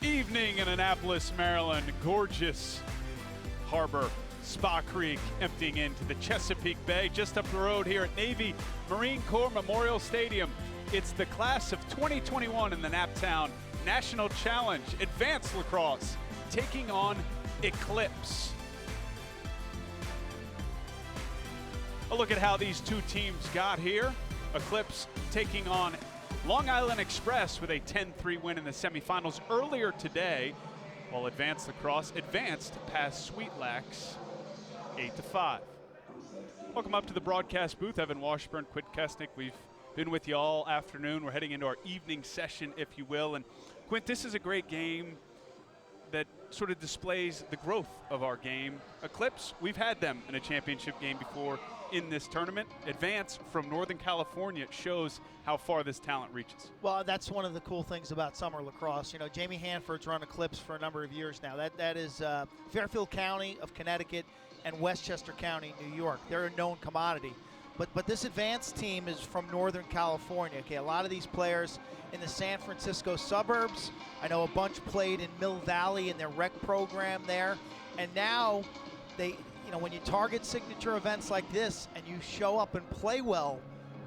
Evening in Annapolis, Maryland. Gorgeous harbor, Spa Creek, emptying into the Chesapeake Bay. Just up the road here at Navy Marine Corps Memorial Stadium. It's the class of 2021 in the Naptown National Challenge Advanced Lacrosse, taking on Eclipse. A look at how these two teams got here. Eclipse taking on Long Island Express with a 10-3 win in the semifinals earlier today, while Advanced Lacrosse advanced past Sweet Lax 8-5. Welcome up to the broadcast booth. Evan Washburn, Quinn Kesnick. We've been with you all afternoon. We're heading into our evening session, if you will. And Quint, this is a great game that sort of displays the growth of our game. Eclipse, we've had them in a championship game before in this tournament. Advance from Northern California shows how far this talent reaches. Well, that's one of the cool things about summer lacrosse. You know, Jamie Hanford's run Eclipse for a number of years now. That is Fairfield County of Connecticut and Westchester County, New York. They're a known commodity. But this advanced team is from Northern California. Okay, a lot of these players in the San Francisco suburbs. I know a bunch played in Mill Valley in their rec program there. And now they, you know, when you target signature events like this and you show up and play well,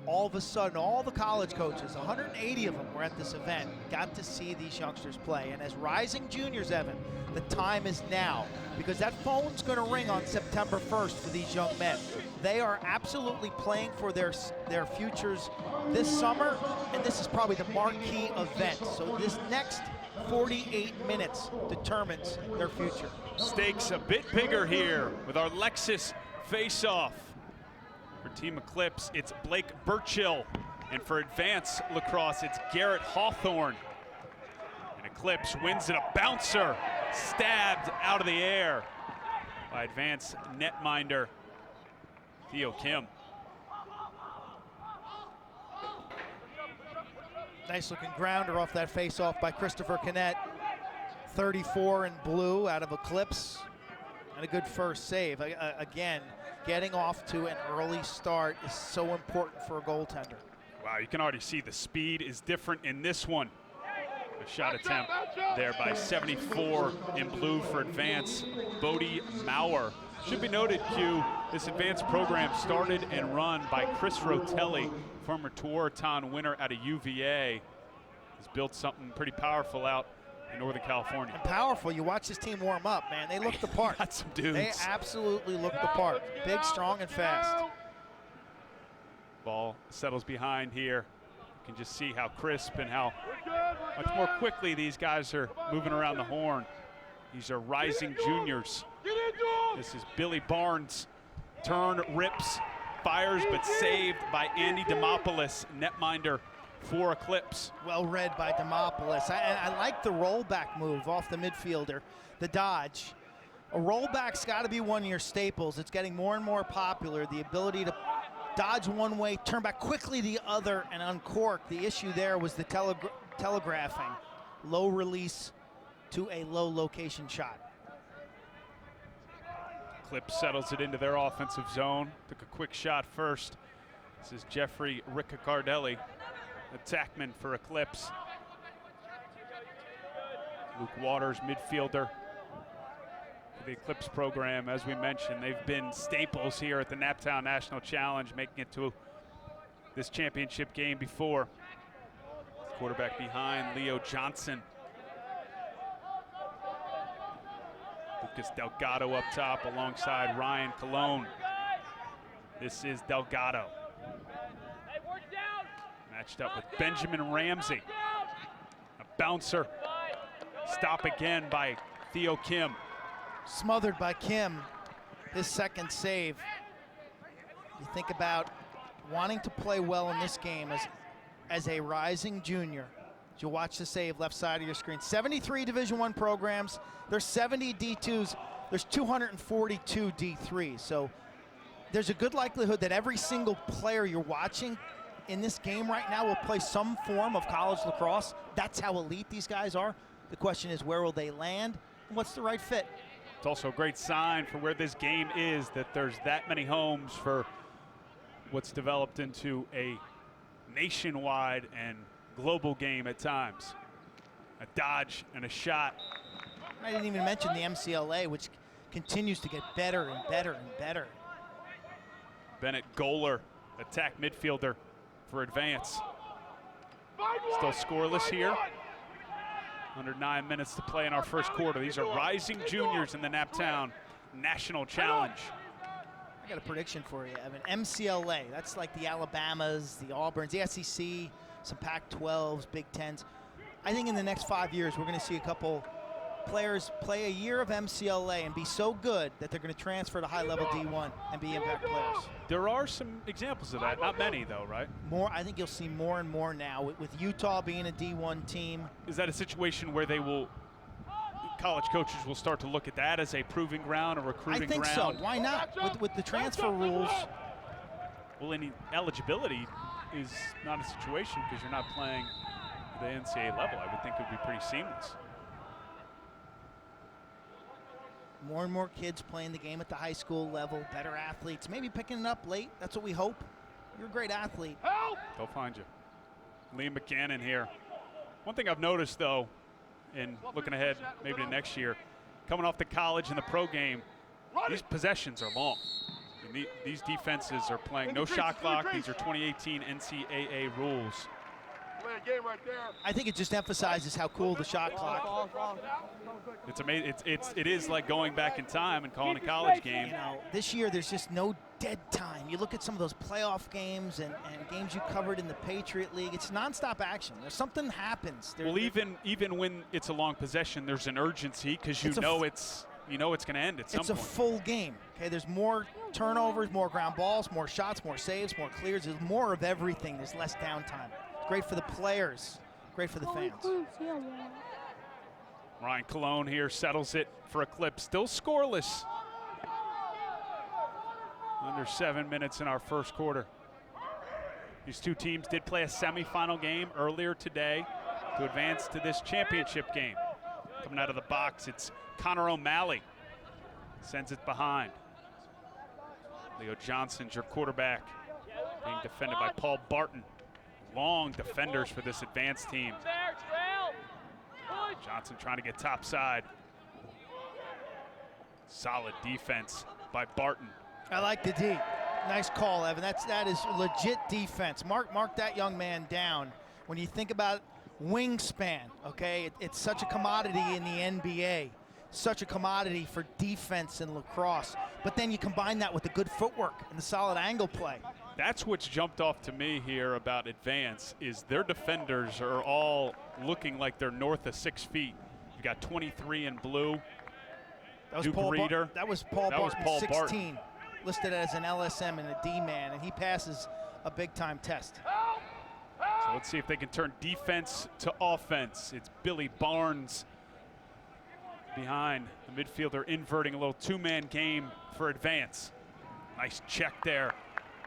all of a sudden, all the college coaches, 180 of them were at this event, got to see these youngsters play. And as rising juniors, Evan, the time is now, because that phone's going to ring on September 1st for these young men. They are absolutely playing for their futures this summer, and this is probably the marquee event. So this next 48 minutes determines their future. Stakes a bit bigger here with our Lexus face-off. For Team Eclipse, it's Blake Burchill. And for Advanced Lacrosse, it's Garrett Hawthorne. And Eclipse wins it, a bouncer, stabbed out of the air by Advanced netminder Theo Kim. Nice looking grounder off that face-off by Christopher Canet. 34 in blue out of Eclipse. And a good first save. Again, getting off to an early start is so important for a goaltender. Wow, you can already see the speed is different in this one. A shot attempt there by 74 in blue for Advance, Bodie Maurer. Should be noted, Q, this advanced program started and run by Chris Rotelli, former Tewaaraton winner out of UVA. He's built something pretty powerful out in Northern California. And powerful. You watch this team warm up, man. They look the part. Got some dudes. They absolutely look the part. Big, strong, and fast. Ball settles behind here. You can just see how crisp and how much more quickly these guys are moving around the horn. These are rising juniors. This is Billy Barnes. Turn, rips, fires, but saved by Andy Demopoulos, netminder for Eclipse. Well read by Demopoulos. I like the rollback move off the midfielder, the dodge. A rollback's got to be one of your staples. It's getting more and more popular. The ability to dodge one way, turn back quickly the other, and uncork. The issue there was the telegraphing. Low release to a low location shot. Eclipse settles it into their offensive zone. Took a quick shot first. This is Jeffrey Riccicardelli, attackman for Eclipse. Luke Waters, midfielder for the Eclipse program. As we mentioned, they've been staples here at the Naptown National Challenge, making it to this championship game before. Quarterback behind, Leo Johnson. Lucas Delgado up top alongside Ryan Colon. This is Delgado. Matched up with Benjamin Ramsey. A bouncer. Stop again by Theo Kim. Smothered by Kim, his second save. You think about wanting to play well in this game as a rising junior. As you watch the save, left side of your screen. 73 Division I programs. There's 70 D2s. There's 242 D3s. So there's a good likelihood that every single player you're watching in this game right now will play some form of college lacrosse. That's how elite these guys are. The question is, where will they land and what's the right fit? It's also a great sign for where this game is, that there's that many homes for what's developed into a nationwide and global game at times. A dodge and a shot. I didn't even mention the MCLA, which continues to get better and better and better. Bennett Goler, attack midfielder for Advance. Still scoreless here. Under 9 minutes to play in our first quarter. These are rising juniors in the Naptown National Challenge. I got a prediction for you, Evan. MCLA, that's like the Alabamas, the Auburns, the SEC, some Pac-12s, Big Tens. I think in the next 5 years, we're going to see a couple players play a year of MCLA and be so good that they're going to transfer to high-level D1 and be impact players. There are some examples of that. Not many, though, right? More. I think you'll see more and more now with Utah being a D1 team. Is that a situation where college coaches will start to look at that as a proving ground, a recruiting ground? I think so. Why not? With the transfer rules. Well, any eligibility is not a situation because you're not playing the NCAA level. I would think it would be pretty seamless. More and more kids playing the game at the high school level, better athletes, maybe picking it up late. That's what we hope. You're a great athlete. They'll find you. Liam McCannon here. One thing I've noticed, though, in looking ahead maybe to next year, coming off the college and the pro game, these possessions are long. And these defenses are playing no shot clock. These are 2018 NCAA rules. I think it just emphasizes how cool the shot clock. It's amazing. It is like going back in time and calling a college game. You know, this year there's just no dead time. You look at some of those playoff games and games you covered in the Patriot League. It's nonstop action. There's something happens. Well, even when it's a long possession, there's an urgency because you know it's going to end at some point. It's a full game. Okay, there's more turnovers, more ground balls, more shots, more saves, more clears. There's more of everything. There's less downtime. Great for the players, great for the fans. Ryan Colon here settles it for Eclipse, still scoreless. Under 7 minutes in our first quarter. These two teams did play a semifinal game earlier today to advance to this championship game. Coming out of the box, it's Connor O'Malley. Sends it behind. Leo Johnson's your quarterback, being defended by Paul Barton. Long defenders for this advanced team. Johnson trying to get top side. Solid defense by Barton. I like the D. Nice call, Evan. That is legit defense. Mark that young man down. When you think about wingspan, okay, it's such a commodity in the NBA. Such a commodity for defense in lacrosse. But then you combine that with the good footwork and the solid angle play. That's what's jumped off to me here about Advance is their defenders are all looking like they're north of 6 feet. You've got 23 in blue. That was Duke Paul Reeder. That was Paul Barton, Paul 16, Barton. listed as an LSM and a D-man, and he passes a big-time test. So let's see if they can turn defense to offense. It's Billy Barnes behind the midfielder, inverting a little two-man game for Advance. Nice check there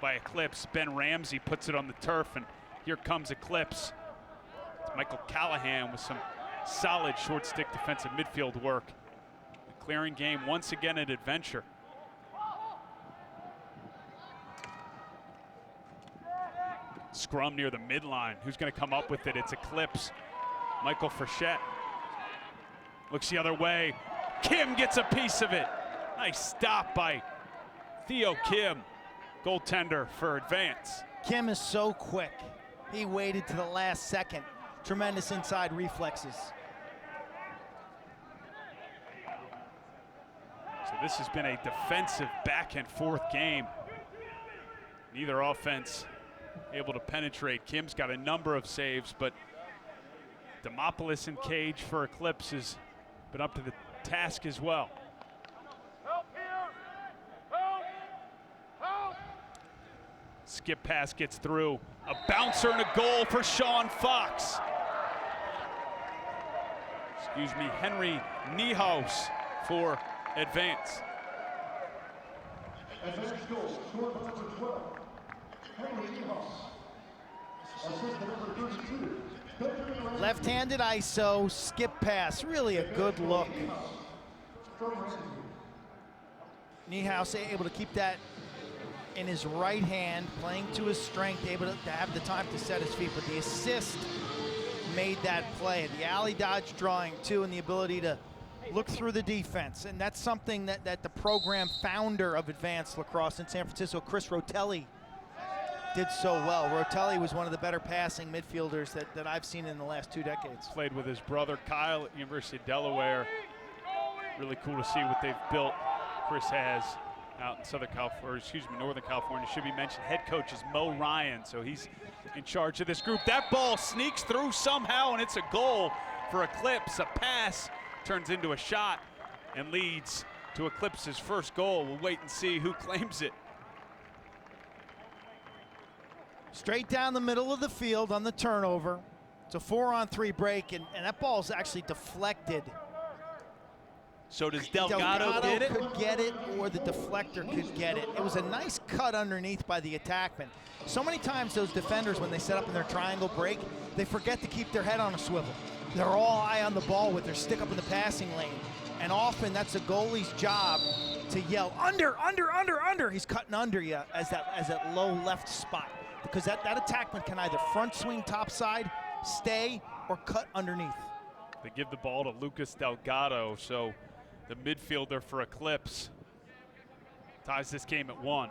by Eclipse. Ben Ramsey puts it on the turf, and here comes Eclipse. It's Michael Callahan with some solid short stick defensive midfield work. The clearing game once again at Adventure. Scrum near the midline. Who's going to come up with it? It's Eclipse. Michael Frechette looks the other way. Kim gets a piece of it. Nice stop by Theo Kim, goaltender for Advance. Kim is so quick. He waited to the last second. Tremendous inside reflexes. So this has been a defensive back and forth game. Neither offense able to penetrate. Kim's got a number of saves, but Demopoulos and Cage for Eclipse has been up to the task as well. Skip pass gets through. A bouncer and a goal for Sean Fox. Excuse me, Henry Niehaus for Advance. Advance goal, scored by number 12, Henry Niehaus. Assist number 32. Left-handed ISO, skip pass, really a good look. Niehaus able to keep that in his right hand, playing to his strength, able to have the time to set his feet. But the assist made that play. The alley dodge drawing, too, and the ability to look through the defense. And that's something that the program founder of advanced lacrosse in San Francisco, Chris Rotelli, did so well. Rotelli was one of the better passing midfielders that I've seen in the last 2 decades. Played with his brother Kyle at University of Delaware. Really cool to see what they've built. Chris has out in Southern California, or excuse me, Northern California. Should be mentioned, head coach is Mo Ryan, so he's in charge of this group. That ball sneaks through somehow, and it's a goal for Eclipse. A pass turns into a shot and leads to Eclipse's first goal. We'll wait and see who claims it. Straight down the middle of the field on the turnover. It's a 4-on-3 break, and that ball's actually deflected. So does Delgado get it? Could get it, or the deflector could get it. It was a nice cut underneath by the attackman. So many times those defenders, when they set up in their triangle break, they forget to keep their head on a swivel. They're all eye on the ball with their stick up in the passing lane. And often that's a goalie's job to yell, under, under, under, under. He's cutting under you as that low left spot. Because that attackman can either front swing topside, stay, or cut underneath. They give the ball to Lucas Delgado, so the midfielder for Eclipse ties this game at 1.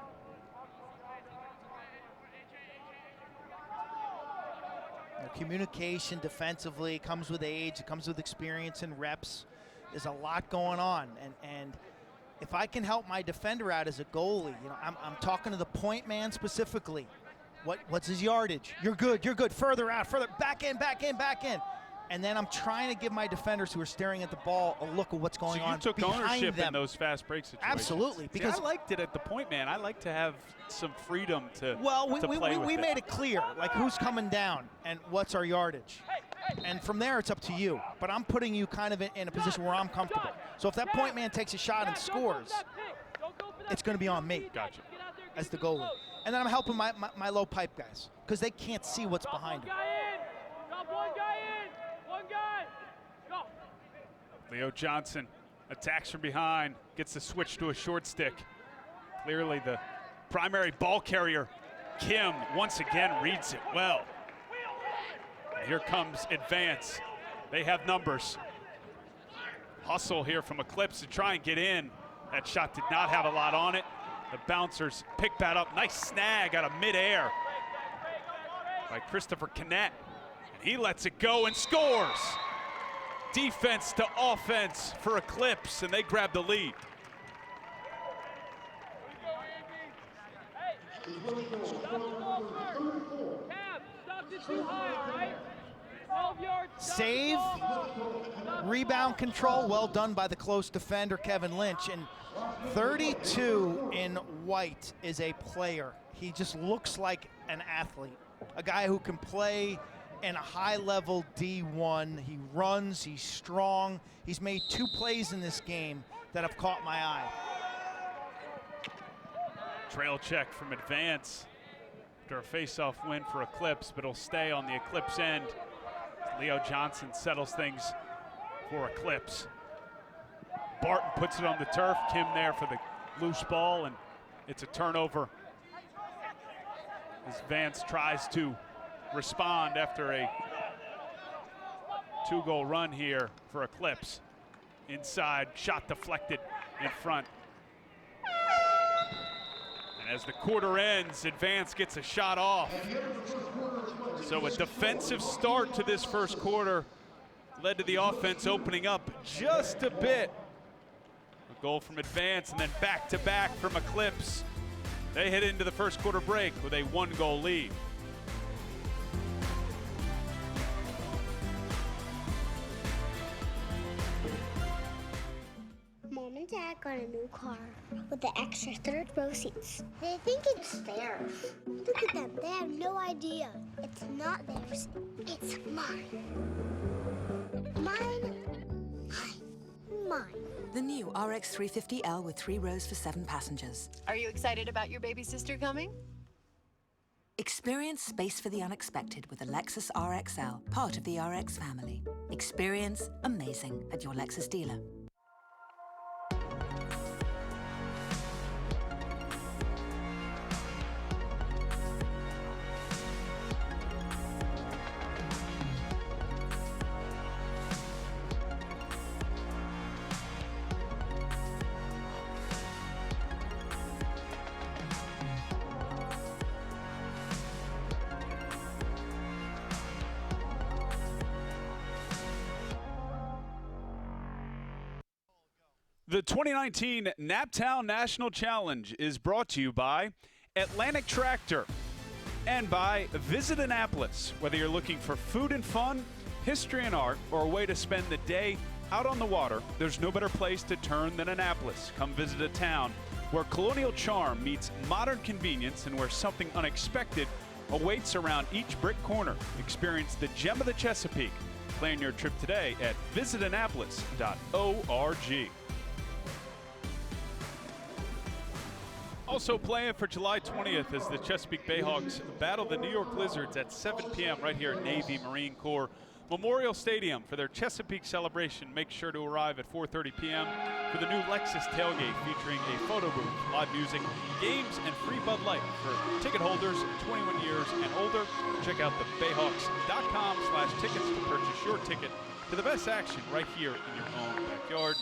Communication defensively comes with age, it comes with experience and reps. There's a lot going on, and if I can help my defender out as a goalie, you know, I'm talking to the point man specifically. What's his yardage? You're good. Further out, further, back in. And then I'm trying to give my defenders who are staring at the ball a look at what's going on behind them. So you took ownership in those fast break situations. Absolutely. Because I liked it at the point man. I like to have some freedom to play with we made it clear, like who's coming down and what's our yardage. And from there, it's up to you. But I'm putting you kind of in a position where I'm comfortable. So if that point man takes a shot and scores, it's going to be on me. Gotcha. As the goalie. And then I'm helping my low pipe guys because they can't see what's behind them. Drop one guy in. One guy. Go. Leo Johnson attacks from behind, gets the switch to a short stick. Clearly the primary ball carrier, Kim, once again reads it well. And here comes Advance. They have numbers. Hustle here from Eclipse to try and get in. That shot did not have a lot on it. The bouncers pick that up. Nice snag out of midair by Christopher Canet. And he lets it go and scores. Defense to offense for Eclipse, and they grab the lead. Save, rebound control, well done by the close defender, Kevin Lynch. And 32 in white is a player. He just looks like an athlete, a guy who can play in a high-level D1. He runs, he's strong. He's made 2 plays in this game that have caught my eye. Trail check from Advance after a face-off win for Eclipse, but it'll stay on the Eclipse end. Leo Johnson settles things for Eclipse. Barton puts it on the turf. Kim there for the loose ball, and it's a turnover as Vance tries to respond after a 2-goal run here for Eclipse. Inside, shot deflected in front. And as the quarter ends, Advance gets a shot off. So a defensive start to this first quarter led to the offense opening up just a bit. A goal from Advance and then back-to-back from Eclipse. They head into the first quarter break with a 1-goal lead. Mom and Dad got a new car with the extra 3rd row seats. They think it's theirs. Look at them, they have no idea. It's not theirs, it's mine. Mine. The new RX 350L with 3 rows for 7 passengers. Are you excited about your baby sister coming? Experience space for the unexpected with the Lexus RXL, part of the RX family. Experience amazing at your Lexus dealer. The 2019 Naptown National Challenge is brought to you by Atlantic Tractor and by Visit Annapolis. Whether you're looking for food and fun, history and art, or a way to spend the day out on the water, there's no better place to turn than Annapolis. Come visit a town where colonial charm meets modern convenience and where something unexpected awaits around each brick corner. Experience the gem of the Chesapeake. Plan your trip today at visitannapolis.org. Also playing for July 20th as the Chesapeake Bayhawks battle the New York Lizards at 7 p.m. right here at Navy Marine Corps Memorial Stadium for their Chesapeake celebration. Make sure to arrive at 4:30 p.m. for the new Lexus tailgate featuring a photo booth, live music, games, and free Bud Light for ticket holders 21 years and older. Check out the Bayhawks.com/tickets to purchase your ticket to the best action right here in your own backyard.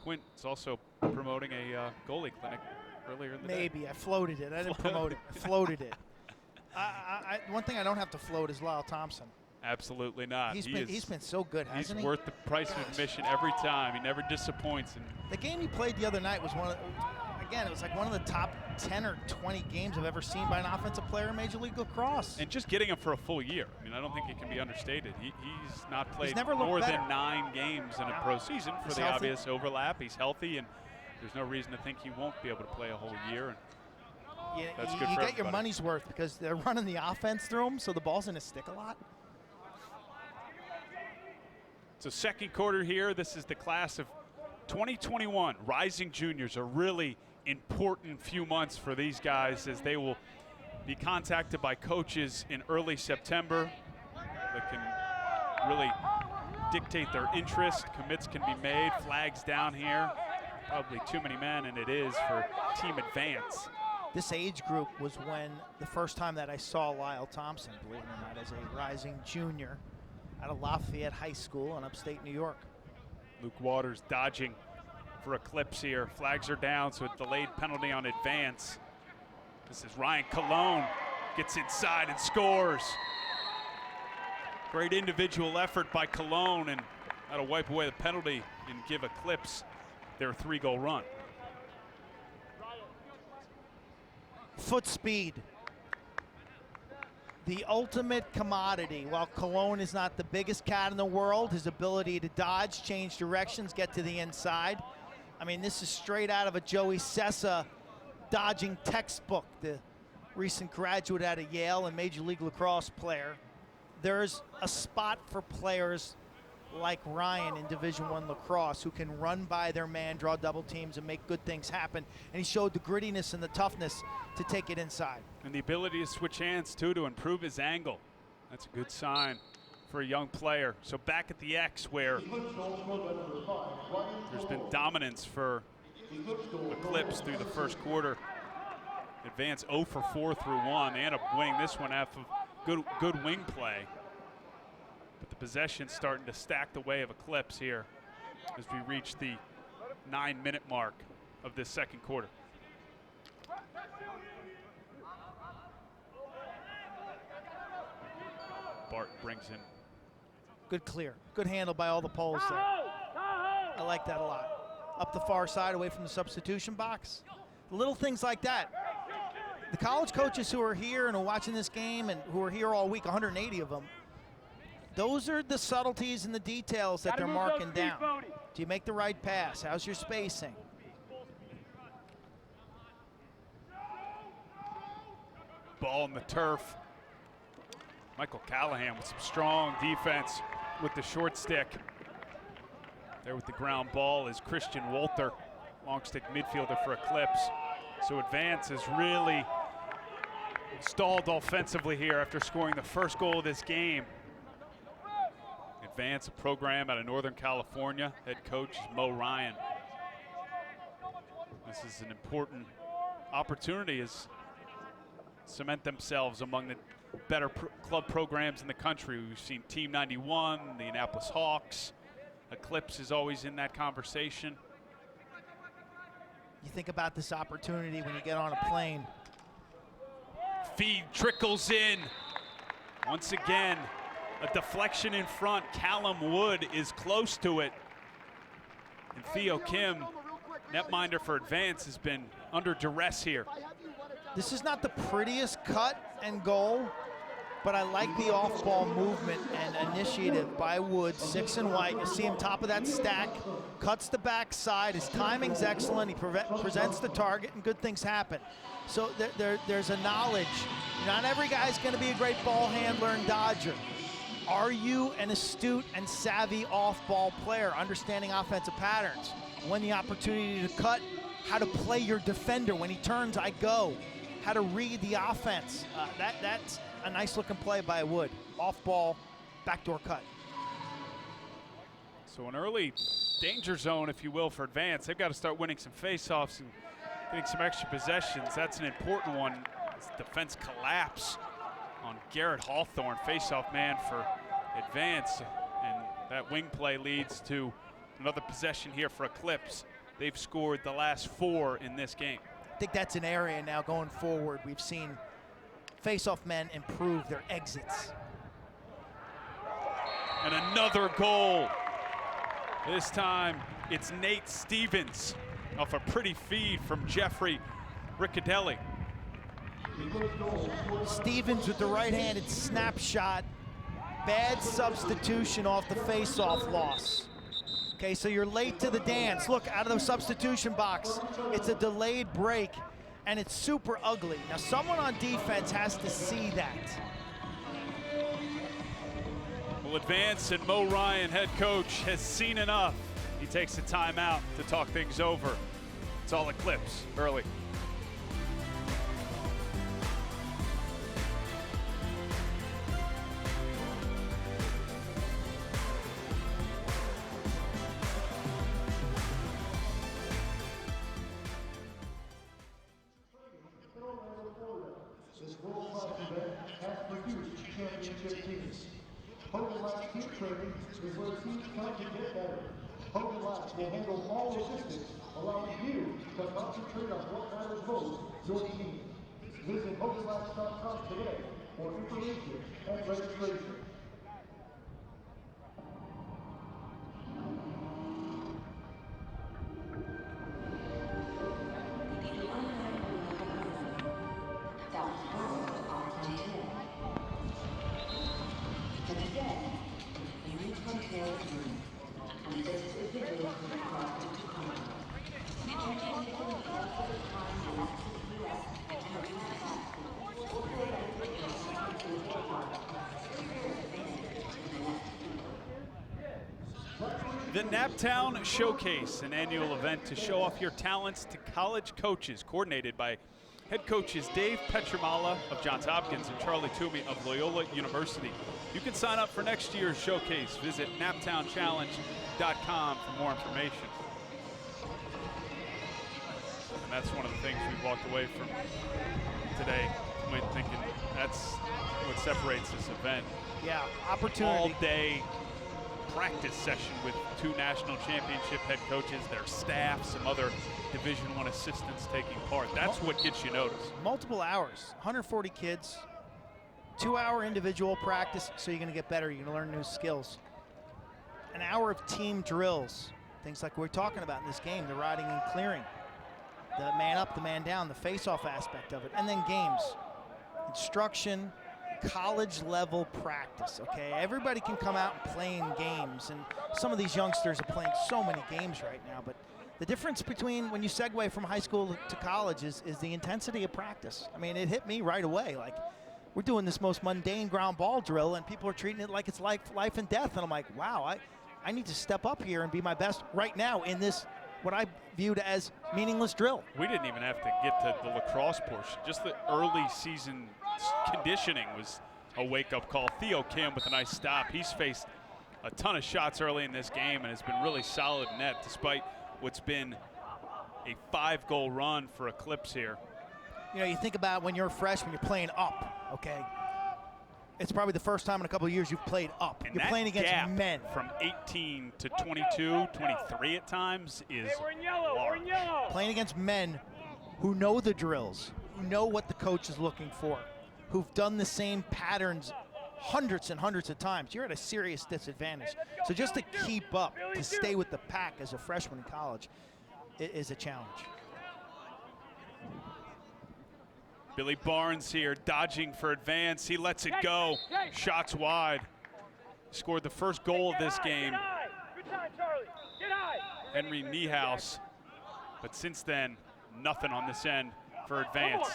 Quint is also promoting a goalie clinic earlier in the day. Maybe. I floated it. I didn't promote it. I floated it. One thing I don't have to float is Lyle Thompson. Absolutely not. He's been so good, hasn't he? He's worth the price of admission every time. He never disappoints. And the game he played the other night was it was like one of the top 10 or 20 games I've ever seen by an offensive player in Major League Lacrosse. And just getting him for a full year. I mean, I don't think it can be understated. He's not played more than 9 games in a pro season for the obvious overlap. He's healthy, and there's no reason to think he won't be able to play a whole year. And that's good for everybody. You get your money's worth because they're running the offense through him, so the ball's going to stick a lot. So second quarter here, this is the class of 2021 rising juniors, a really important few months for these guys as they will be contacted by coaches in early September that can really dictate their interest. Commits can be made, flags down here. Probably too many men, and it is for team advance. This age group was when the first time that I saw Lyle Thompson, believe it or not, as a rising junior out of Lafayette High School in upstate New York. Luke Waters dodging for Eclipse here. Flags are down, so a delayed penalty on advance. This is Ryan Colon, gets inside and scores. Great individual effort by Colon, and that'll wipe away the penalty and give Eclipse their 3-goal run. Foot speed. The ultimate commodity. While Colon is not the biggest cat in the world, his ability to dodge, change directions, get to the inside. I mean, this is straight out of a Joey Sessa dodging textbook, the recent graduate out of Yale and Major League Lacrosse player. There's a spot for players like Ryan in Division I lacrosse who can run by their man, draw double teams, and make good things happen. And he showed the grittiness and the toughness to take it inside. And the ability to switch hands, too, to improve his angle. That's a good sign for a young player. So back at the X, where there's been dominance for Eclipse through the first quarter. Advance 0 for 4 through 1. They end up winning this one off of good wing play. But the possession's starting to stack the way of Eclipse here as we reach the 9-minute mark of this second quarter. Bart brings in. Good clear. Good handle by all the poles there. I like that a lot. Up the far side, away from the substitution box. Little things like that. The college coaches who are here and are watching this game and who are here all week, 180 of them, those are the subtleties and the details that they're marking down. Do you make the right pass? How's your spacing? Ball in the turf. Michael Callahan with some strong defense with the short stick. There with the ground ball is Christian Walter, long stick midfielder for Eclipse. So Advance is really stalled offensively here after scoring the first goal of this game. Advance, a program out of Northern California. Head coach is Mo Ryan. This is an important opportunity as cement themselves among the better club programs in the country. We've seen Team 91, the Annapolis Hawks. Eclipse is always in that conversation. You think about this opportunity when you get on a plane. Feed trickles in. Once again, a deflection in front. Callum Wood is close to it. And Theo Kim netminder for Advance has been under duress here. This is not the prettiest cut and goal, but I like the off-ball movement and initiative by Wood, 6 and white. You see him top of that stack, cuts the backside. His timing's excellent. He presents the target, and good things happen. So there's a knowledge. Not every guy's going to be a great ball handler and dodger. Are you an astute and savvy off-ball player, understanding offensive patterns? When the opportunity to cut, how to play your defender. When he turns, I go. How to read the offense. That's a nice looking play by Wood. Off ball, backdoor cut. So an early danger zone, if you will, for Advance. They've got to start winning some faceoffs and getting some extra possessions. That's an important one. It's defense collapse on Garrett Hawthorne, faceoff man for Advance. And that wing play leads to another possession here for Eclipse. They've scored the last 4 in this game. I think that's an area now going forward. We've seen face-off men improve their exits. And another goal. This time it's Nate Stevens off a pretty feed from Jeffrey Riccadelli. Stevens with the right-handed snapshot. Bad substitution off the face-off loss. Okay, so you're late to the dance. Look, out of the substitution box, it's a delayed break, and it's super ugly. Now, someone on defense has to see that. Well, Advance and Mo Ryan, head coach, has seen enough. He takes a timeout to talk things over. It's all Eclipse early. This world-class event has produced championship teams. Hogan Labs Team Training is where teams come to get better. Hogan Labs will handle all logistics, allowing you to concentrate on what matters most, your team. Visit HoganLabs.com today for information and registration. The Naptown Showcase, an annual event to show off your talents to college coaches, coordinated by head coaches Dave Petramala of Johns Hopkins and Charlie Toomey of Loyola University. You can sign up for next year's showcase. Visit naptownchallenge.com for more information. And that's one of the things we walked away from today, when thinking that's what separates this event. Yeah, opportunity. All day practice session with 2 national championship head coaches, their staff, some other Division I assistants taking part. That's what gets you noticed. Multiple hours, 140 kids, 2-hour individual practice, so you're gonna get better, you're gonna learn new skills. An hour of team drills, things like we're talking about in this game, the riding and clearing, the man up, the man down, the face-off aspect of it, and then games, instruction, college level practice, okay? Everybody can come out and play in games, and some of these youngsters are playing so many games right now, but the difference between when you segue from high school to college is the intensity of practice. I mean, it hit me right away. Like, we're doing this most mundane ground ball drill, and people are treating it like it's life and death, and I'm like, wow, I need to step up here and be my best right now in this, what I viewed as meaningless drill. We didn't even have to get to the lacrosse portion. Just the early season conditioning was a wake-up call. Theo Kim with a nice stop. He's faced a ton of shots early in this game and has been really solid in net despite what's been a 5-goal run for Eclipse here. You know, you think about when you're a freshman, you're playing up, okay? It's probably the first time in a couple of years you've played up. And you're playing against men. From 18 to 22, 23 at times is Hey, we're in yellow, large. we're in yellow. Playing against men who know the drills, who know what the coach is looking for, who've done the same patterns hundreds and hundreds of times. You're at a serious disadvantage. So just to keep up, to stay with the pack as a freshman in college, is a challenge. Billy Barnes here dodging for advance. He lets it go. Shots wide. Scored the first goal of this game. Good time, Charlie. Get high. Henry Niehaus. But since then, nothing on this end for advance.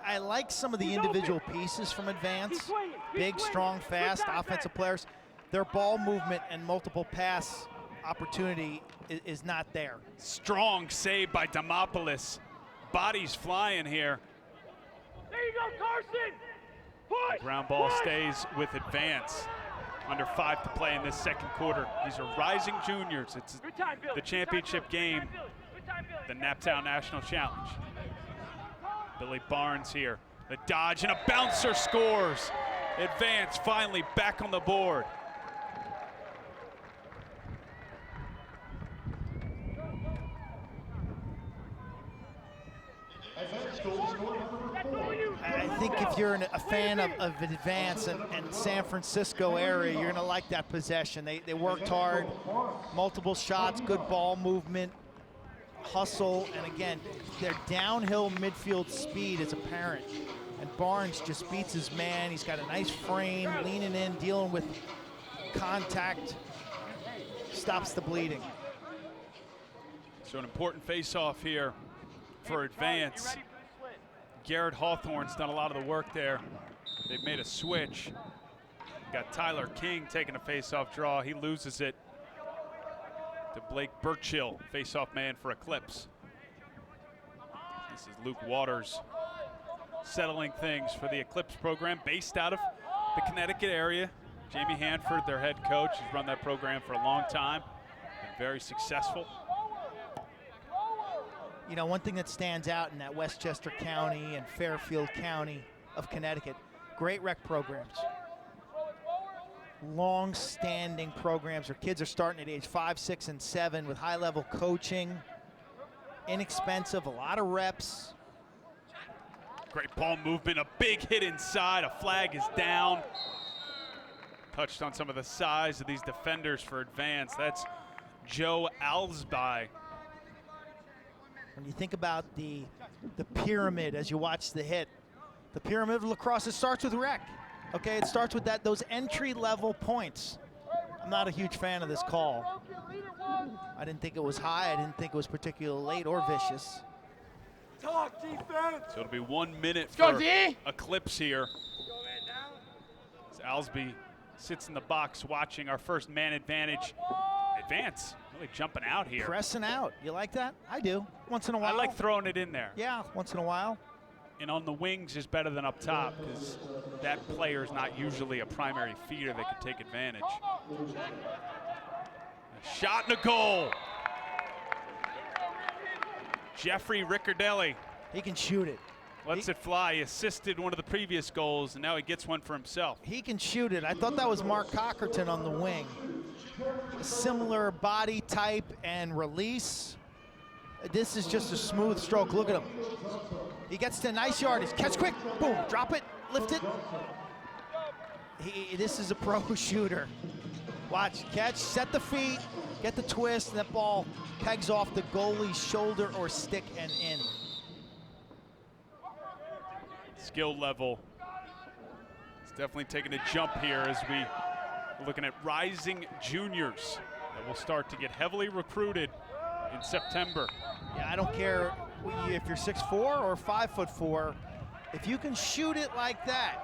I like some of the individual pieces from advance. Big, strong, fast offensive players. Their ball movement and multiple pass opportunity is not there. Strong save by Demopoulos. Bodies flying here. There you go, Carson. Push. The ground ball push. stays with advance. Under 5 to play in this second quarter. These are rising juniors. It's Good time, Billy. the championship game, Good time, Billy. the Naptown National Challenge. Billy Barnes here. The dodge and a bouncer scores. Advance finally back on the board. I think if you're a fan of advance and San Francisco area, you're gonna like that possession. They worked hard, multiple shots, good ball movement, hustle, and again, their downhill midfield speed is apparent. And Barnes just beats his man. He's got a nice frame, leaning in, dealing with contact, stops the bleeding. So an important face-off here for advance. Garrett Hawthorne's done a lot of the work there. They've made a switch. Got Tyler King taking a face-off draw. He loses it to Blake Burchill, face-off man for Eclipse. This is Luke Waters settling things for the Eclipse program based out of the Connecticut area. Jamie Hanford, their head coach, has run that program for a long time. Been very successful. You know, one thing that stands out in that Westchester County and Fairfield County of Connecticut, great rec programs. Long-standing programs where kids are starting at age 5, 6, and 7 with high-level coaching, inexpensive, a lot of reps. Great ball movement, a big hit inside, a flag is down. Touched on some of the size of these defenders for advance. That's Joe Alsby. When you think about the pyramid as you watch the hit, the pyramid of lacrosse, it starts with rec. Okay, it starts with those entry-level points. I'm not a huge fan of this call. I didn't think it was high. I didn't think it was particularly late or vicious. Talk defense. So it'll be 1 minute Go, for D. Eclipse here. As Alsby sits in the box watching our first man advantage. Advance, really jumping out here. Pressing out. You like that? I do. Once in a while. I like throwing it in there. Yeah, once in a while. And on the wings is better than up top because that player is not usually a primary feeder that can take advantage. A shot and a goal. Jeffrey Riccardelli He can shoot it. lets it fly. He assisted one of the previous goals, and now he gets one for himself. He can shoot it. I thought that was Mark Cockerton on the wing. A similar body type and release. This is just a smooth stroke. Look at him. He gets to nice yardage. Catch quick. Boom. Drop it. Lift it. This is a pro shooter. Watch. Catch. Set the feet. Get the twist. And that ball pegs off the goalie's shoulder or stick and in. Skill level. It's definitely taking a jump here as we're looking at rising juniors that will start to get heavily recruited in September. Yeah, I don't care if you're 6'4" or 5'4". If you can shoot it like that,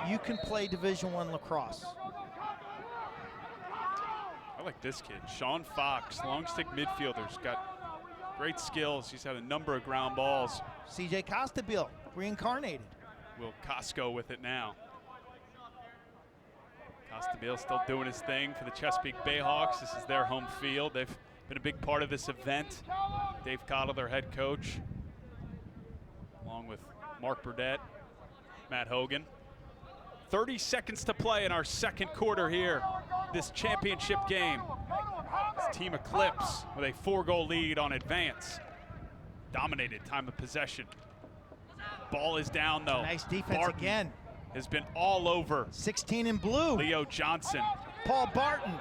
you can play Division I lacrosse. I like this kid, Sean Fox, long stick midfielder. He's got great skills. He's had a number of ground balls. CJ Costabile, reincarnated. Will Costco with it now. Costabile still doing his thing for the Chesapeake Bayhawks. This is their home field. They've been a big part of this event. Dave Cottle, their head coach, along with Mark Burdett, Matt Hogan. 30 seconds to play in our second quarter here. This championship game. It's Team Eclipse with a 4-goal lead on advance. Dominated time of possession. Ball is down though. Nice defense Barton again. has been all over 16 in blue. Leo Johnson. Paul Barton.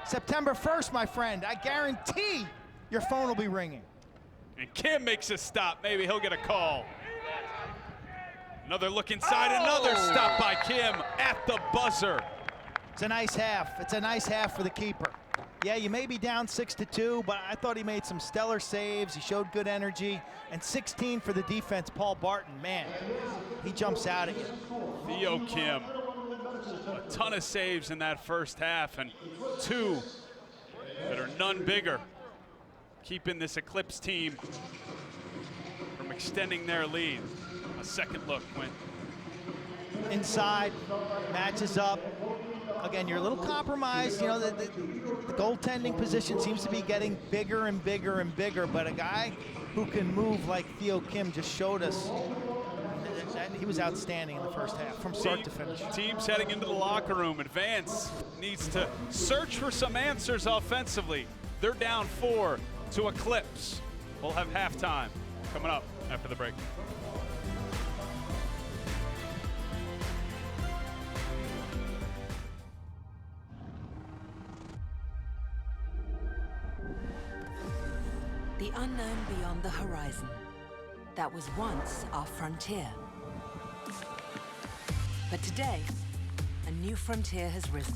September 1st, my friend. I guarantee your phone will be ringing. And Kim makes a stop. Maybe he'll get a call. Another look inside, another stop by Kim at the buzzer. It's a nice half. It's a nice half for the keeper. Yeah, you may be down 6-2, but I thought he made some stellar saves. He showed good energy. And 16 for the defense, Paul Barton. Man, he jumps out at you. Theo Kim, a ton of saves in that first half, and 2 that are none bigger, keeping this Eclipse team from extending their lead. A second look, Quinn. Inside, matches up. Again, you're a little compromised. You know, the goaltending position seems to be getting bigger and bigger and bigger, but a guy who can move like Theo Kim just showed us that he was outstanding in the first half from start to finish. Teams heading into the locker room. Advance needs to search for some answers offensively. They're down 4 to Eclipse. We'll have halftime coming up after the break. The unknown beyond the horizon. That was once our frontier. But today, a new frontier has risen.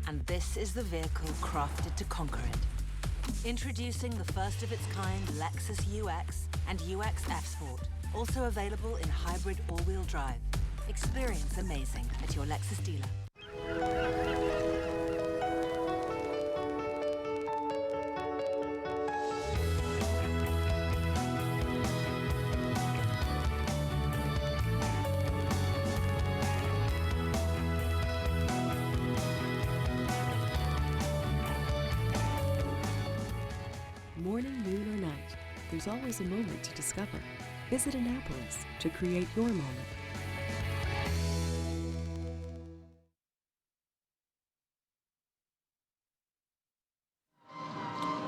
And this is the vehicle crafted to conquer it. Introducing the first of its kind Lexus UX and UX F Sport. Also available in hybrid all-wheel drive. Experience amazing at your Lexus dealer. Morning, noon, or night, there's always a moment to discover. Visit Annapolis to create your moment.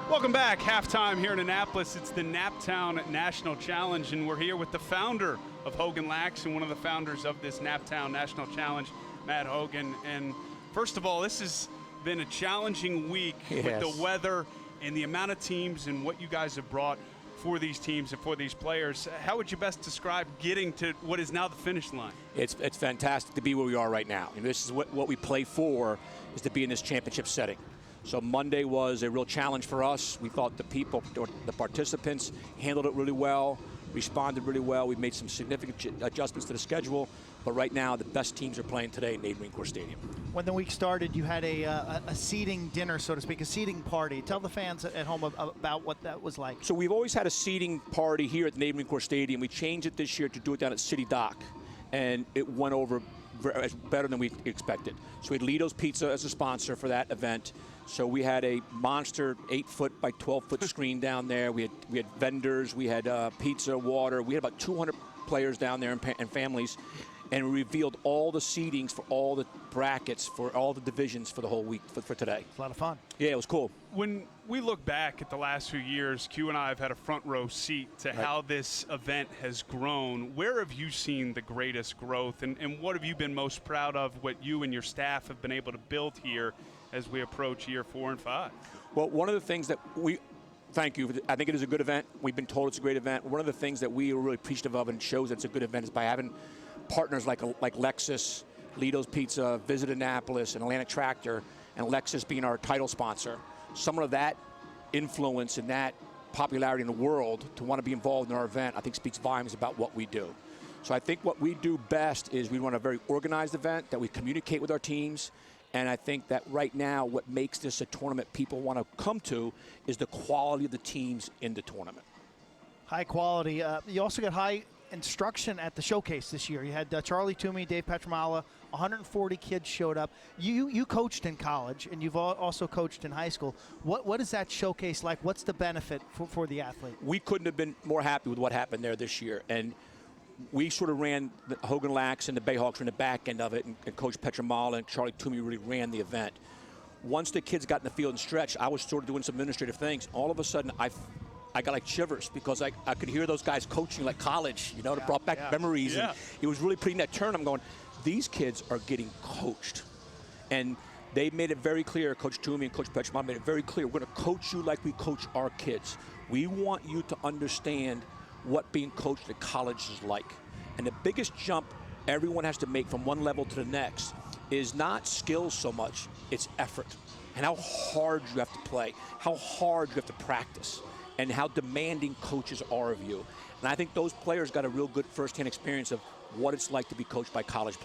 Welcome back. Halftime here in Annapolis. It's the Naptown National Challenge, and we're here with the founder of Hogan Lax and one of the founders of this Naptown National Challenge, Matt Hogan. And first of all, this has been a challenging week with the weather and the amount of teams and what you guys have brought for these teams and for these players. How would you best describe getting to what is now the finish line? It's fantastic to be where we are right now. And this is what we play for, is to be in this championship setting. So Monday was a real challenge for us. We thought the people, the participants, handled it really well, responded really well. We've made some significant adjustments to the schedule, but right now the best teams are playing today in Navy Marine Corps Stadium. When the week started, you had a seating dinner, so to speak, a seating party. Tell the fans at home about what that was like. So we've always had a seating party here at the Navy Marine Corps Stadium. We changed it this year to do it down at City Dock, and it went over better than we expected. So we had Lito's Pizza as a sponsor for that event. So we had a monster 8-foot by 12-foot screen down there. We had vendors, we had pizza, water. We had about 200 players down there and families. And we revealed all the seedings for all the brackets, for all the divisions for the whole week for today. It's a lot of fun. Yeah, it was cool. When we look back at the last few years, Q and I have had a front row seat to how this event has grown. Where have you seen the greatest growth, and what have you been most proud of, what you and your staff have been able to build here as we approach year 4 and 5? Well, one of the things that thank you. I think it is a good event. We've been told it's a great event. One of the things that we are really appreciative of and shows that it's a good event is by having partners like Lexus, Lito's Pizza, Visit Annapolis, and Atlantic Tractor, and Lexus being our title sponsor. Some of that influence and that popularity in the world to want to be involved in our event, I think speaks volumes about what we do. So I think what we do best is we run a very organized event, that we communicate with our teams, and I think that right now what makes this a tournament people want to come to is the quality of the teams in the tournament. High quality. You also got high instruction at the showcase this year. You had Charlie Toomey, Dave Petramala, 140 kids showed up. You coached in college, and you've also coached in high school. What is that showcase like? What's the benefit for the athlete? We couldn't have been more happy with what happened there this year. And we sort of ran the Hogan Lax and the Bayhawks were in the back end of it, and Coach Petramala and Charlie Toomey really ran the event. Once the kids got in the field and stretched, I was sort of doing some administrative things. All of a sudden, I got like shivers because I could hear those guys coaching like college, you know, it brought back memories. And it was really putting that turn. I'm going, these kids are getting coached. And They made it very clear, Coach Toomey and Coach Petchman made it very clear, we're going to coach you like we coach our kids. We want you to understand what being coached at college is like. And the biggest jump everyone has to make from one level to the next is not skills so much, it's effort. And how hard you have to play, how hard you have to practice, and how demanding coaches are of you. And I think those players got a real good first-hand experience of what it's like to be coached by college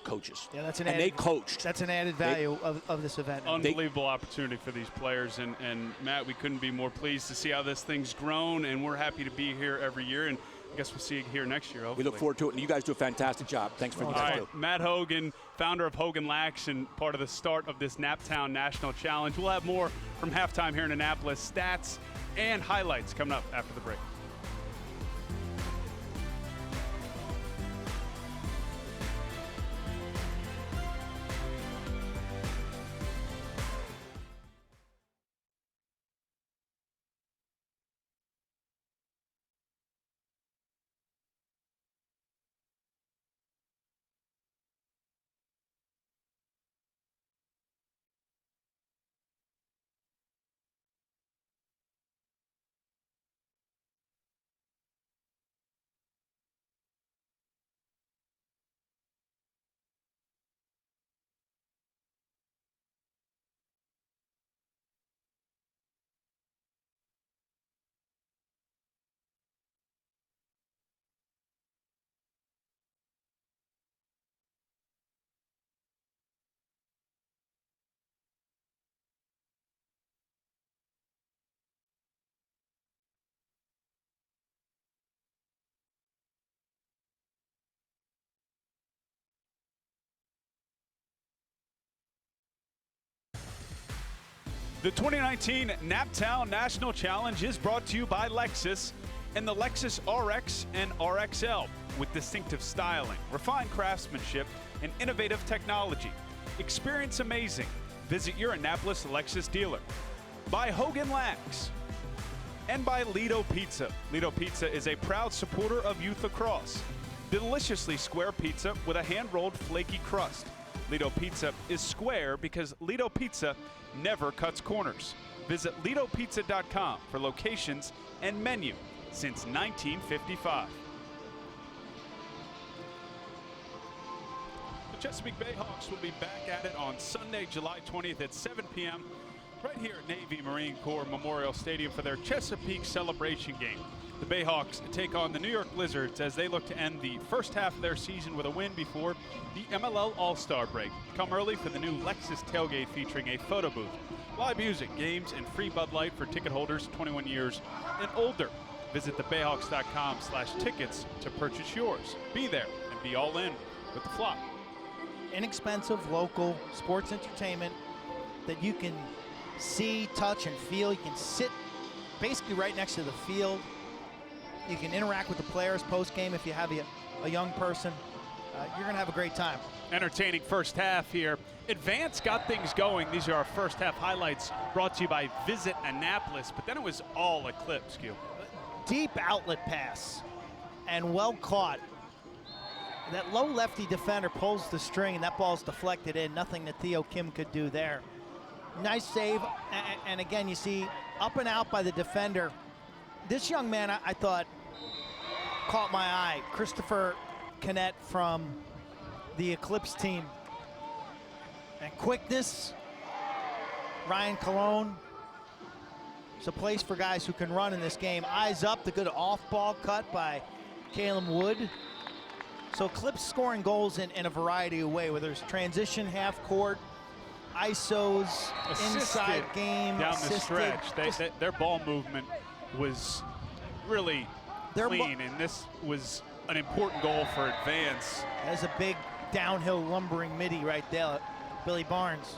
coaches. Yeah, that's an and added, they coached. That's an added value of this event. Unbelievable opportunity for these players. And Matt, we couldn't be more pleased to see how this thing's grown, and we're happy to be here every year. And I guess we'll see you here next year, hopefully. We look forward to it, and you guys do a fantastic job. Thanks for you guys too. Matt Hogan, founder of Hogan Lax and part of the start of this Naptown National Challenge. We'll have more from halftime here in Annapolis, stats and highlights coming up after the break. The 2019 Naptown National Challenge is brought to you by Lexus and the Lexus RX and RXL with distinctive styling, refined craftsmanship, and innovative technology. Experience amazing. Visit your Annapolis Lexus dealer. By Hogan Lax and by Lido Pizza. Lido Pizza is a proud supporter of youth lacrosse. Deliciously square pizza with a hand-rolled flaky crust. Lido Pizza is square because Lido Pizza never cuts corners. Visit LidoPizza.com for locations and menu since 1955. The Chesapeake Bayhawks will be back at it on Sunday, July 20th at 7 p.m. right here at Navy Marine Corps Memorial Stadium for their Chesapeake celebration game. The Bayhawks take on the New York Blizzards as they look to end the first half of their season with a win before the MLL All-Star break. Come early for the new Lexus tailgate featuring a photo booth, live music, games, and free Bud Light for ticket holders 21 years and older. Visit thebayhawks.com/tickets to purchase yours. Be there and be all in with the flock. Inexpensive local sports entertainment that you can see, touch, and feel. You can sit basically right next to the field. You can interact with the players post-game if you have a young person. You're going to have a great time. Entertaining first half here. Advance got things going. These are our first half highlights brought to you by Visit Annapolis, but then it was all Eclipse, Q. Deep outlet pass and well caught. That low lefty defender pulls the string and that ball's deflected in. Nothing that Theo Kim could do there. Nice save, and again, you see up and out by the defender. This young man, I thought, caught my eye. Christopher Canet from the Eclipse team. And quickness, Ryan Colon. It's a place for guys who can run in this game. Eyes up, the good off-ball cut by Caleb Wood. So Eclipse scoring goals in a variety of ways, whether it's transition, half court, ISOs, assisted inside game, down assisted. the stretch. Their ball movement was really clean, and this was an important goal for Advance. That's a big downhill lumbering midi right there, Billy Barnes.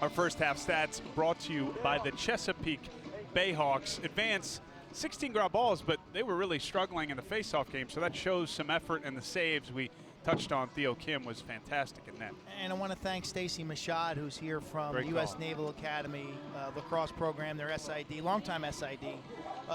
Our first half stats brought to you by the Chesapeake Bayhawks. Advance 16 ground balls, but they were really struggling in the faceoff game, so that shows some effort, and the saves we touched on. Theo Kim was fantastic in that. And I want to thank Stacy Mashad, who's here from Great U.S. call. Naval Academy lacrosse program, their SID, longtime SID,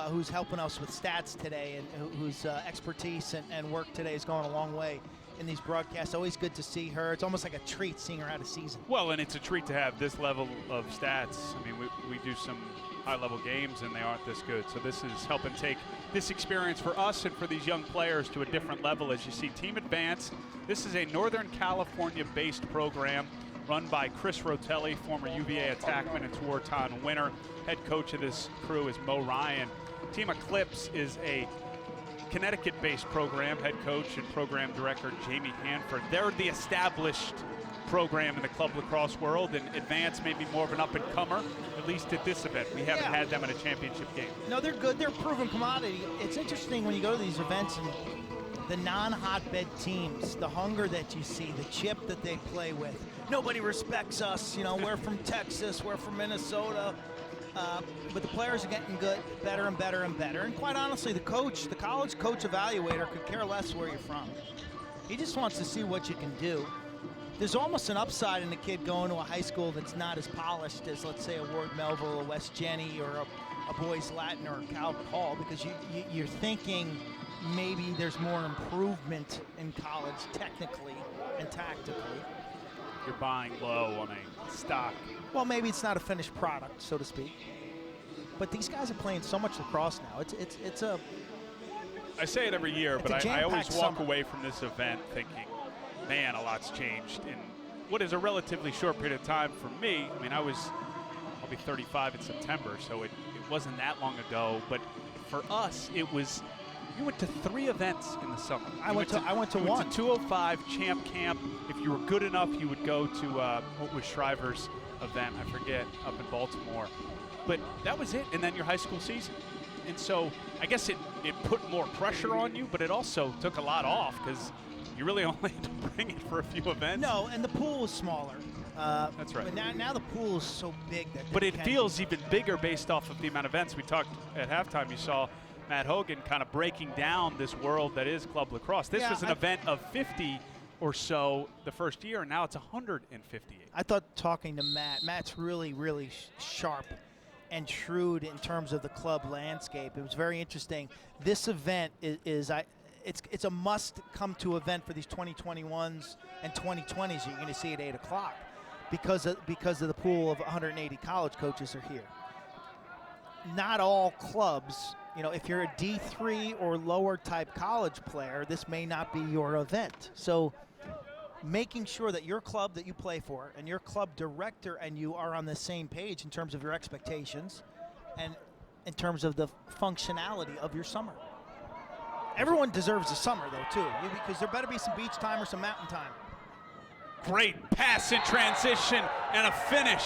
who's helping us with stats today, and whose expertise and work today is going a long way in these broadcasts. Always good to see her. It's almost like a treat seeing her out of season. Well, and it's a treat to have this level of stats. I mean, we do some high-level games, and they aren't this good. So this is helping take this experience for us and for these young players to a different level. As you see, Team Advance, this is a Northern California-based program run by Chris Rotelli, former UVA attackman and two-time winner. Head coach of this crew is Mo Ryan. Team Eclipse is a Connecticut-based program. Head coach and program director Jamie Hanford. They're the established program in the club lacrosse world, and Advance may be more of an up-and-comer, at least at this event. We haven't had them in a championship game. No, they're good. They're a proven commodity. It's interesting when you go to these events and the non-hotbed teams, the hunger that you see, the chip that they play with. Nobody respects us. You know, we're from Texas, we're from Minnesota. But the players are getting good, better and better and better. And quite honestly, the coach, the college coach evaluator could care less where you're from. He just wants to see what you can do. There's almost an upside in a kid going to a high school that's not as polished as, let's say, a Ward Melville, a West Jenny, or a Boys Latin, or a Calvin Hall, because you're thinking maybe there's more improvement in college technically and tactically. You're buying low on a stock. Well, maybe it's not a finished product, so to speak. But these guys are playing so much lacrosse now. It's a. I say it every year, but I always walk summer. away from this event thinking, man, a lot's changed in what is a relatively short period of time for me. I mean, I'll be 35 in September, so it wasn't that long ago. But for us, it was. You went to 3 events in the summer. I went to one. Went to 205 Champ Camp. If you were good enough, you would go to what was Shriver's event, I forget, up in Baltimore. But that was it, and then your high school season. And so I guess it put more pressure on you, but it also took a lot off because you really only had to bring it for a few events. No, and the pool was smaller. That's right. But now the pool is so big that. But it feels even bigger based off of the amount of events. We talked at halftime, you saw Matt Hogan kind of breaking down this world that is club lacrosse. This was an event of 50 or so the first year, and now it's 158. I thought talking to Matt's really, really sharp and shrewd in terms of the club landscape. It was very interesting. This event it's a must-come-to event for these 2021s and 2020s. You're going to see at 8 o'clock because of the pool of 180 college coaches are here. Not all clubs. You know, if you're a D3 or lower type college player, this may not be your event. So making sure that your club that you play for and your club director and you are on the same page in terms of your expectations and in terms of the functionality of your summer. Everyone deserves a summer, though, too, because there better be some beach time or some mountain time. Great pass in transition and a finish.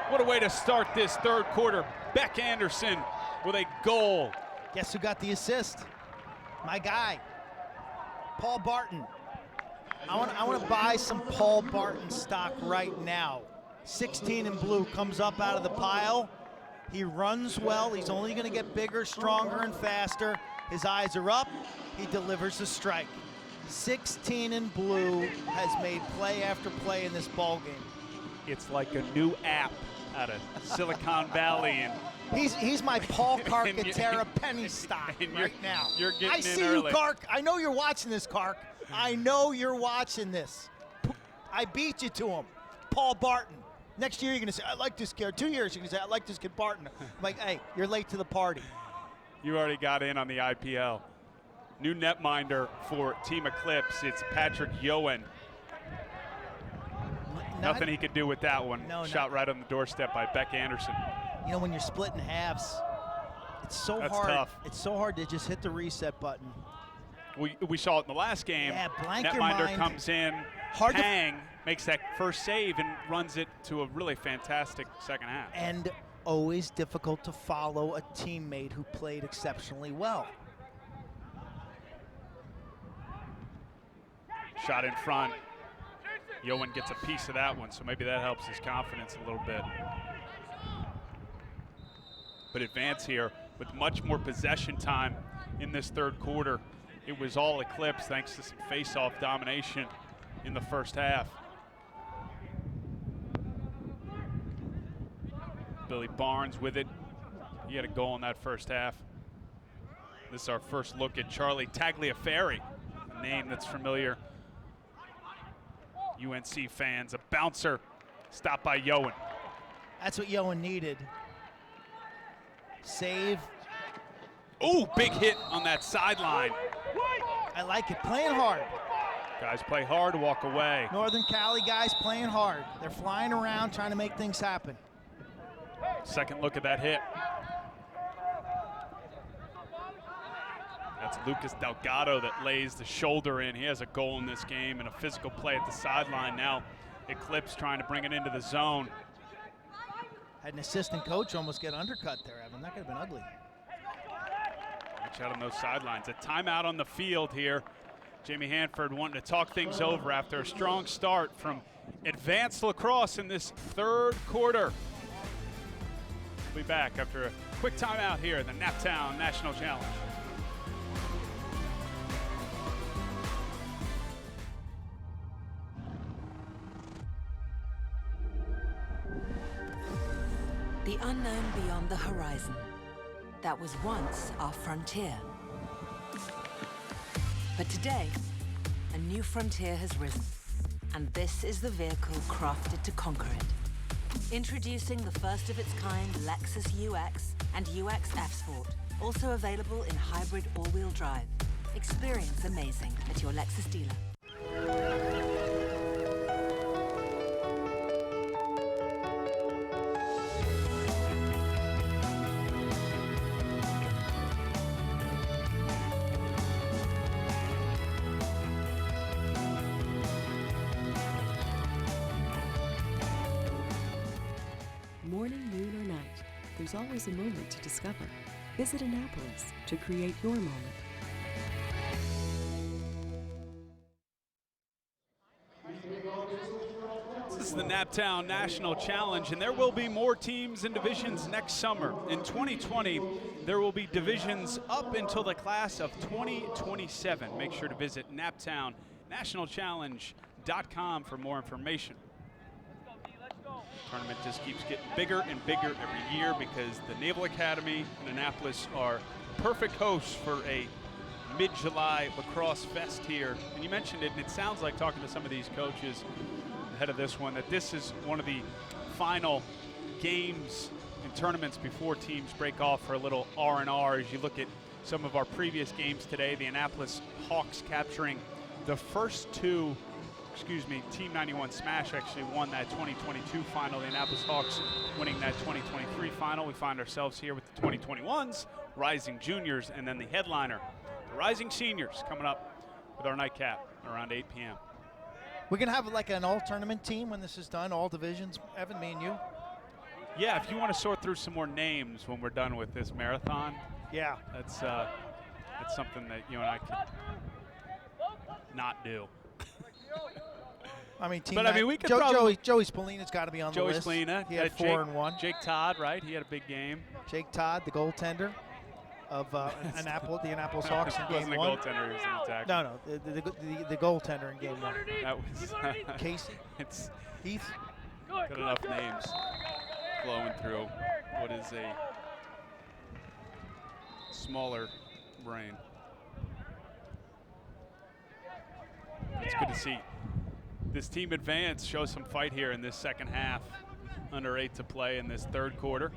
What a way to start this third quarter. Beck Anderson with a goal. Guess who got the assist? My guy, Paul Barton. I want to buy some Paul Barton stock right now. 16 in blue comes up out of the pile. He runs well. He's only going to get bigger, stronger, and faster. His eyes are up. He delivers a strike. 16 in blue has made play after play in this ball game. It's like a new app out of Silicon Valley, and he's my Paul Carcaterra penny stock right now. You're getting I see early. you, Kark. I know you're watching this, Kark. I know you're watching this. I beat you to him. Paul Barton. Next year you're going to say, I like this kid. 2 years you're going to say, I like this kid Barton. I'm like, hey, you're late to the party. You already got in on the IPL. New netminder for Team Eclipse. It's Patrick Yoen. Nothing he could do with that one. Shot right on the doorstep by Beck Anderson. You know, when you're splitting halves, it's so That's hard. tough. It's so hard to just hit the reset button. We saw it in the last game. Yeah, blank your Netminder mind. comes in, Pang makes that first save and runs it to a really fantastic second half. And always difficult to follow a teammate who played exceptionally well. Shot in front. Yoen gets a piece of that one, so maybe that helps his confidence a little bit. But Advance here with much more possession time in this third quarter. It was all Eclipse thanks to some face-off domination in the first half. Billy Barnes with it. He had a goal in that first half. This is our first look at Charlie Tagliaferri, a name that's familiar UNC fans. A bouncer stopped by Yoen. That's what Yoen needed. Save. Ooh, big hit on that sideline. I like it, playing hard. Guys play hard, walk away. Northern Cali guys playing hard. They're flying around trying to make things happen. Second look at that hit. That's Lucas Delgado that lays the shoulder in. He has a goal in this game and a physical play at the sideline. Now Eclipse trying to bring it into the zone. Had an assistant coach almost get undercut there, Evan. That could have been ugly. Watch out on those sidelines. A timeout on the field here. Jamie Hanford wanting to talk things over after a strong start from Advanced Lacrosse in this third quarter. We'll be back after a quick timeout here at the Naptown National Challenge. The unknown beyond the horizon. That was once our frontier. But today, a new frontier has risen. And this is the vehicle crafted to conquer it. Introducing the first of its kind Lexus UX and UX F-Sport. Also available in hybrid all-wheel drive. Experience amazing at your Lexus dealer. Morning, noon, or night, there's always a moment to discover. Visit Annapolis to create your moment. This is the Naptown National Challenge, and there will be more teams and divisions next summer. In 2020, there will be divisions up until the class of 2027. Make sure to visit naptownnationalchallenge.com for more information. Tournament just keeps getting bigger and bigger every year because the Naval Academy and Annapolis are perfect hosts for a mid-July lacrosse fest here. And you mentioned it, and it sounds like talking to some of these coaches ahead of this one that this is one of the final games and tournaments before teams break off for a little R&R. As you look at some of our previous games today, the Annapolis Hawks capturing the first two. Team 91 Smash actually won that 2022 final. The Annapolis Hawks winning that 2023 final. We find ourselves here with the 2021s, Rising Juniors, and then the headliner, the Rising Seniors, coming up with our nightcap around 8 p.m. We're going to have like an all-tournament team when this is done, all divisions, Evan, me and you? Yeah, if you want to sort through some more names when we're done with this marathon. Yeah. That's something that you and I could not do. I mean, we could probably. Joey Spolina's got to be on the list. Joey Spolina. He had 4 and 1. Jake Todd, right? He had a big game. Jake Todd, the goaltender of the Annapolis Hawks in game 1. He wasn't a goaltender, he was an attacker. No, the goaltender in game 1. That was Casey. It's Heath. Got enough names flowing through what is a smaller brain. It's good to see this team advance, show some fight here in this second half. Under 8 to play in this third quarter.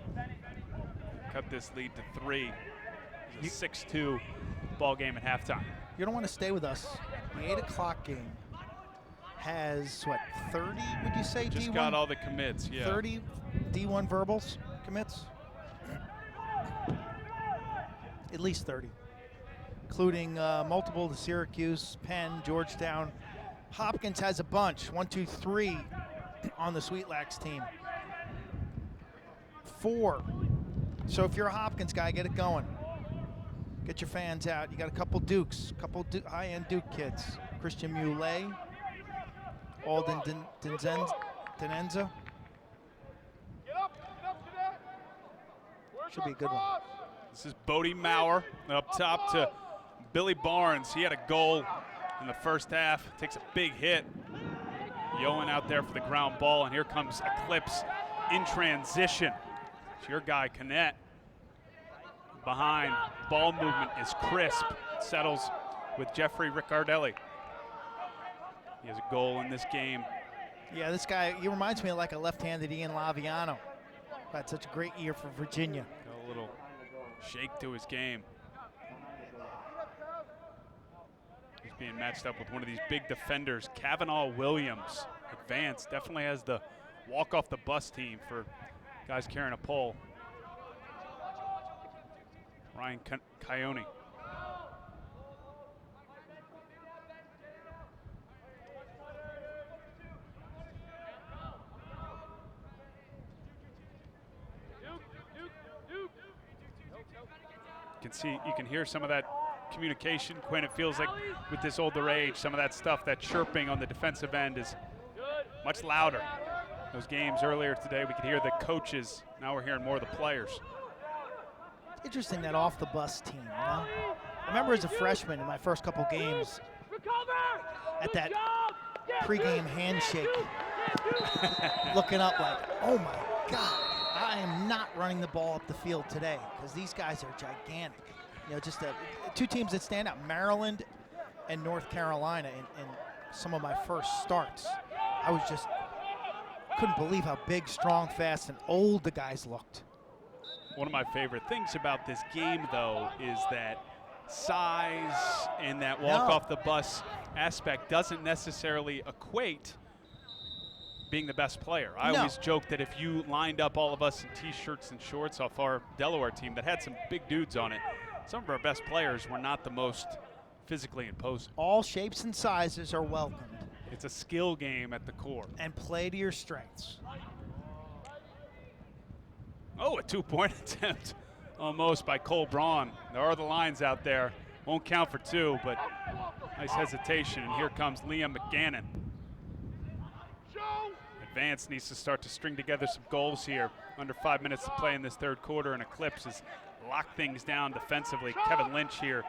Cut this lead to 3. It's a 6-2 ball game at halftime. You don't want to stay with us. The 8 o'clock game has, what, 30, would you say, Just D1? got all the commits, yeah. 30 D1 verbals commits? At least 30. Including multiple to Syracuse, Penn, Georgetown. Hopkins has a bunch, 1, 2, 3 on the Sweetlax team. 4. So if you're a Hopkins guy, get it going. Get your fans out. You got a couple Dukes, high-end Duke kids. Christian Muley, Alden Denenza. Should be a good one. This is Bodie Maurer up top to Billy Barnes. He had a goal in the first half. Takes a big hit. Yoen out there for the ground ball, and here comes Eclipse in transition. It's your guy, Canet. Behind, ball movement is crisp. Settles with Jeffrey Riccardelli. He has a goal in this game. Yeah, this guy, he reminds me of like a left-handed Ian Laviano. Had such a great year for Virginia. Got a little shake to his game. He's being matched up with one of these big defenders, Kavanaugh Williams. Advanced, definitely has the walk off the bus team for guys carrying a pole. Ryan Coyone. You can hear some of that communication, Quinn. It feels like with this older age, some of that stuff, that chirping on the defensive end is much louder. Those games earlier today, we could hear the coaches. Now we're hearing more of the players. Interesting, that off the bus team, you know? I remember as a freshman in my first couple games at that pregame handshake, looking up like, oh my God, I am not running the ball up the field today because these guys are gigantic. You know, just two teams that stand out, Maryland and North Carolina in some of my first starts. I was just, couldn't believe how big, strong, fast, and old the guys looked. One of my favorite things about this game, though, is that size and that walk off the bus aspect doesn't necessarily equate being the best player. I always joke that if you lined up all of us in T-shirts and shorts off our Delaware team that had some big dudes on it, some of our best players were not the most physically imposing. All shapes and sizes are welcomed. It's a skill game at the core. And play to your strengths. Oh, a two-point attempt almost by Cole Braun. There are the lines out there. Won't count for two, but nice hesitation. And here comes Liam McGannon. Advance needs to start to string together some goals here. Under 5 minutes to play in this third quarter, and Eclipse has locked things down defensively. Kevin Lynch here,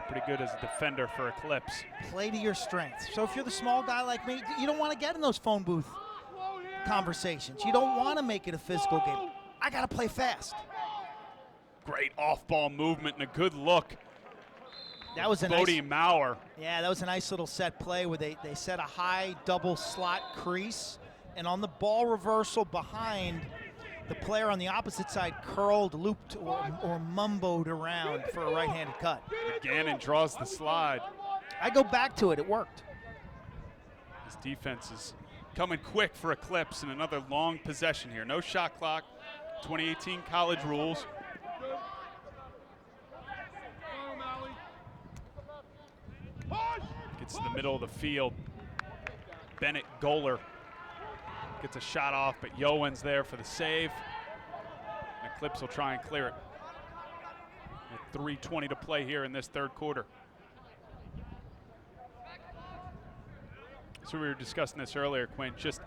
pretty good as a defender for Eclipse. Play to your strengths. So if you're the small guy like me, you don't want to get in those phone booth conversations. You don't want to make it a physical game. I got to play fast. Great off-ball movement and a good look. That was a Bodie Maurer. Yeah, that was a nice little set play where they set a high double slot crease, and on the ball reversal behind, the player on the opposite side curled, looped, or mumboed around for a right-handed cut. McGannon draws the slide. I go back to it. It worked. His defense is coming quick for Eclipse, and another long possession here. No shot clock. 2018 college rules. Gets to the middle of the field. Bennett Goler gets a shot off, but Yowen's there for the save. And Eclipse will try and clear it. With 3:20 to play here in this third quarter. So we were discussing this earlier, Quinn. Just,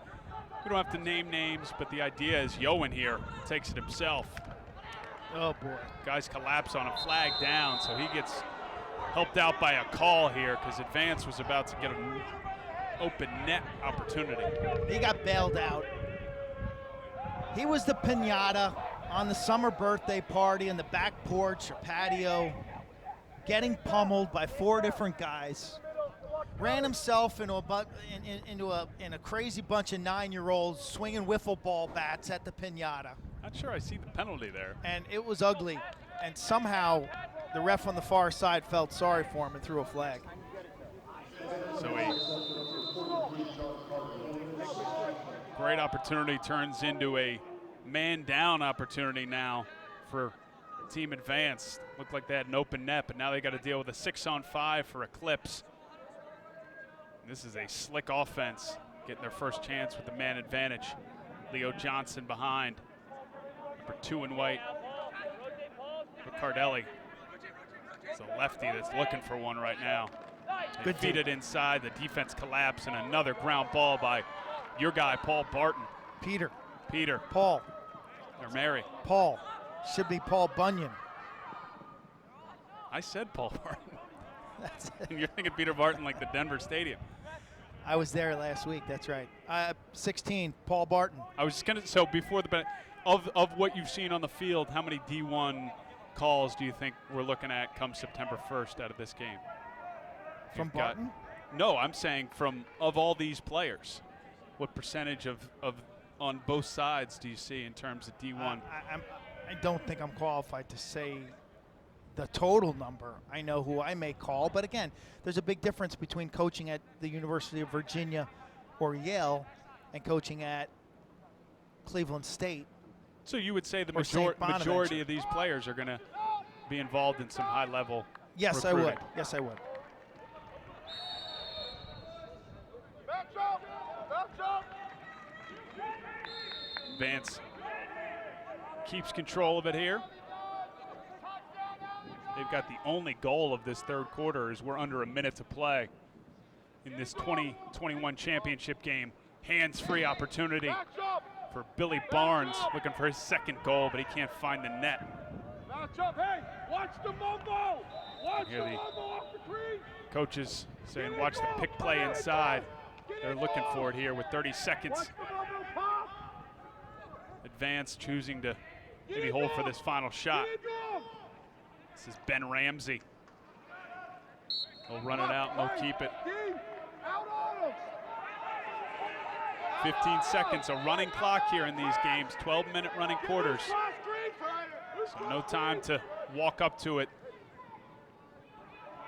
we don't have to name names, but the idea is Yowen here takes it himself. Oh boy. Guys collapse on a flag down, so he gets helped out by a call here because Advance was about to get an open net opportunity. He got bailed out. He was the piñata on the summer birthday party in the back porch or patio, getting pummeled by 4 different guys. Ran himself into a crazy bunch of 9-year-olds swinging wiffle ball bats at the piñata. Not sure I see the penalty there. And it was ugly. And somehow the ref on the far side felt sorry for him and threw a flag. So a great opportunity turns into a man-down opportunity now for Team Advance. Looked like they had an open net, but now they got to deal with a 6-on-5 for Eclipse. This is a slick offense, getting their first chance with the man advantage. Leo Johnson behind. Number 2 in white. Riccardelli. It's a lefty that's looking for one right now. They feed it inside. The defense collapse, and another ground ball by your guy, Paul Barton. Peter. Paul. Or Mary. Paul. Should be Paul Bunyan. I said Paul Barton. That's it. And you're thinking Peter Barton like the Denver Stadium. I was there last week, that's right. 16, Paul Barton. I was just going to, so before the, of what you've seen on the field, how many D1 calls do you think we're looking at come September 1st out of this game? From Barton? No, I'm saying of all these players, what percentage of on both sides do you see in terms of D1? I don't think I'm qualified to say the total number. I know who I may call, but again, there's a big difference between coaching at the University of Virginia or Yale and coaching at Cleveland State. So you would say the St. majority of these players are going to be involved in some high-level Yes, recruiting. I would. Yes, I would. Vance keeps control of it here. They've got the only goal of this third quarter is we're under a minute to play in this 2021 championship game. Hands-free opportunity for Billy Barnes, looking for his second goal, but he can't find the net. Hey, watch the Momo! Watch the Here Momo off the crease! Coaches saying watch the pick play inside. They're looking for it here with 30 seconds. Watch the Momo pop! Advance choosing to maybe hold for this final shot. This is Ben Ramsey. He'll run it out and they'll keep it. 15 seconds, a running clock here in these games, 12-minute running quarters. So no time to walk up to it.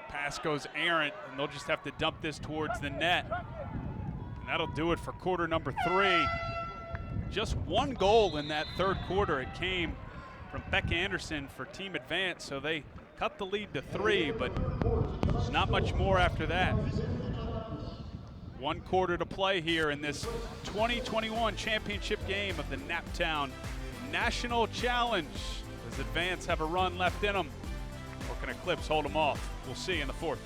Pass goes errant, and they'll just have to dump this towards the net. And that'll do it for quarter number 3. Just one goal in that third quarter. It came from Beck Anderson for Team Advance, so they cut the lead to 3, but not much more after that. 1 quarter to play here in this 2021 championship game of the Naptown National Challenge. Does Advance have a run left in them, or can Eclipse hold them off? We'll see in the fourth.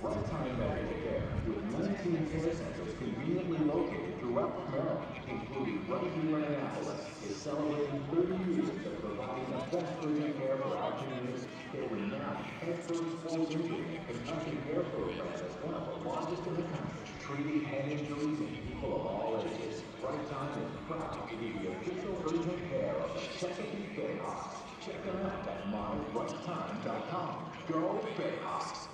One-time medical care with 19 care centers conveniently located throughout Maryland, including right here in Annapolis, is celebrating 30 years of providing the best urgent care for our communities. Their renowned head-first full injury and concussion care program is one of the largest in the country, treating head injuries in people of all ages. Right Time is proud to be the official urgent care of the Chesapeake Bayhawks. Check them out at myrighttime.com. Go Bayhawks!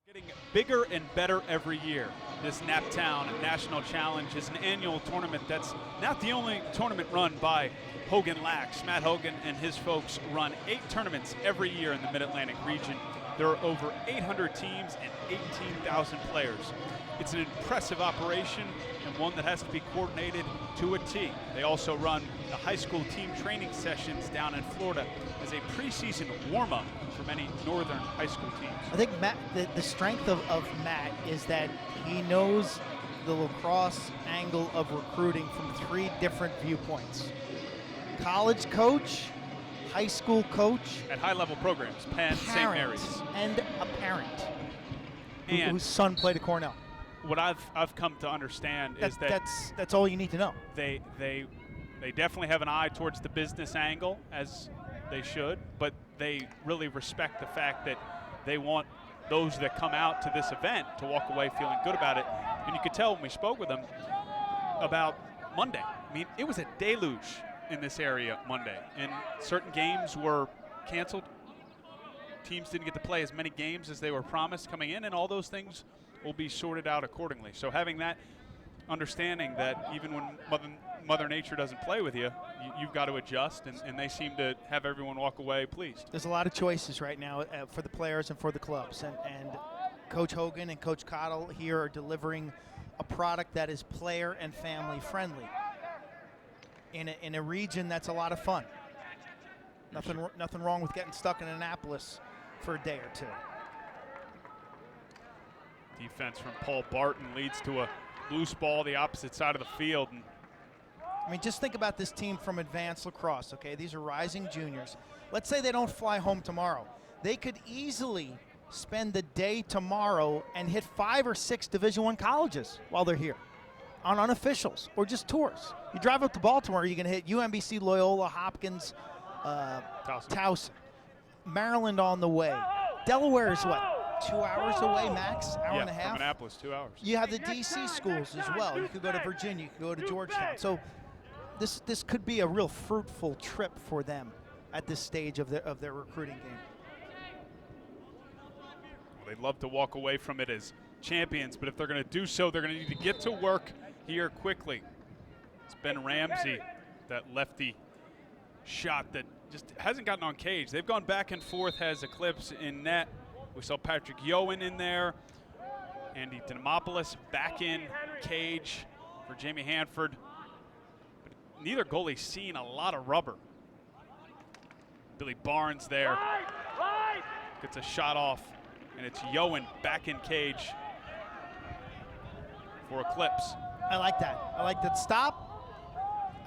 Getting bigger and better every year. This Naptown National Challenge is an annual tournament that's not the only tournament run by Hogan Lax. Matt Hogan and his folks run 8 tournaments every year in the Mid-Atlantic region. There are over 800 teams and 18,000 players. It's an impressive operation and one that has to be coordinated to a T. They also run the high school team training sessions down in Florida as a preseason warm-up for many northern high school teams. I think Matt, the strength of Matt is that he knows the lacrosse angle of recruiting from 3 different viewpoints. College coach, high school coach, at high-level programs, Penn, St. Mary's, and a parent and whose son played at Cornell. What I've come to understand is that that's all you need to know. They definitely have an eye towards the business angle, as they should, but they really respect the fact that they want those that come out to this event to walk away feeling good about it. And you could tell when we spoke with them about Monday. I mean, it was a deluge in this area Monday, and certain games were canceled. Teams didn't get to play as many games as they were promised coming in, and all those things will be sorted out accordingly. So having that understanding that even when Mother Nature doesn't play with you, you've got to adjust, and they seem to have everyone walk away pleased. There's a lot of choices right now for the players and for the clubs, and Coach Hogan and Coach Cottle here are delivering a product that is player and family friendly in a region that's a lot of fun. Nothing wrong with getting stuck in Annapolis for a day or two. Defense from Paul Barton leads to a loose ball the opposite side of the field. And I mean, just think about this team from advanced lacrosse, okay? These are rising juniors. Let's say they don't fly home tomorrow. They could easily spend the day tomorrow and hit 5 or 6 Division I colleges while they're here on unofficials or just tours. You drive up to Baltimore, you're going to hit UMBC, Loyola, Hopkins, Towson. Maryland on the way. Delaware is what, 2 hours away max, hour and a half? From Annapolis, 2 hours. You have the DC schools as well. You could go to Virginia, you could go to Georgetown. So this could be a real fruitful trip for them at this stage of their recruiting game. They'd love to walk away from it as champions, but if they're going to do so, they're going to need to get to work here quickly. It's Ben Ramsey, that lefty shot that just hasn't gotten on cage. They've gone back and forth, has Eclipse in net. We saw Patrick Yowen in there. Andy Demopoulos back in cage for Jamie Hanford. But neither goalie's seen a lot of rubber. Billy Barnes there. Gets a shot off, and it's Yowen back in cage for Eclipse. I like that. I like that stop.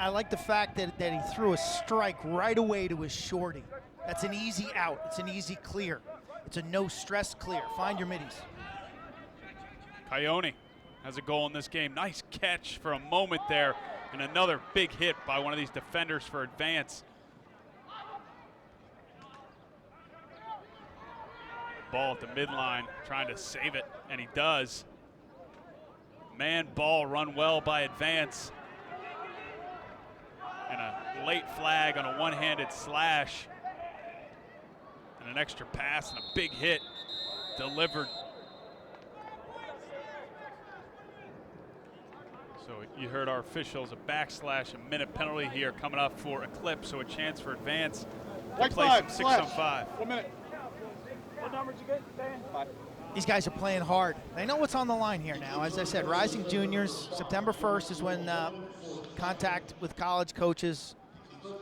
I like the fact that he threw a strike right away to his shorty. That's an easy out. It's an easy clear. It's a no-stress clear. Find your middies. Coyote has a goal in this game. Nice catch for a moment there, and another big hit by one of these defenders for advance. Ball at the midline, trying to save it, and he does. Man ball run well by advance. And a late flag on a one-handed slash. And an extra pass and a big hit delivered. So you heard our officials, a backslash, a minute penalty here coming up for Eclipse, so a chance for advance. They play some 6 on 5. 1 minute. What numbers you get, Dan? 5. These guys are playing hard. They know what's on the line here now. As I said, rising juniors, September 1st is when contact with college coaches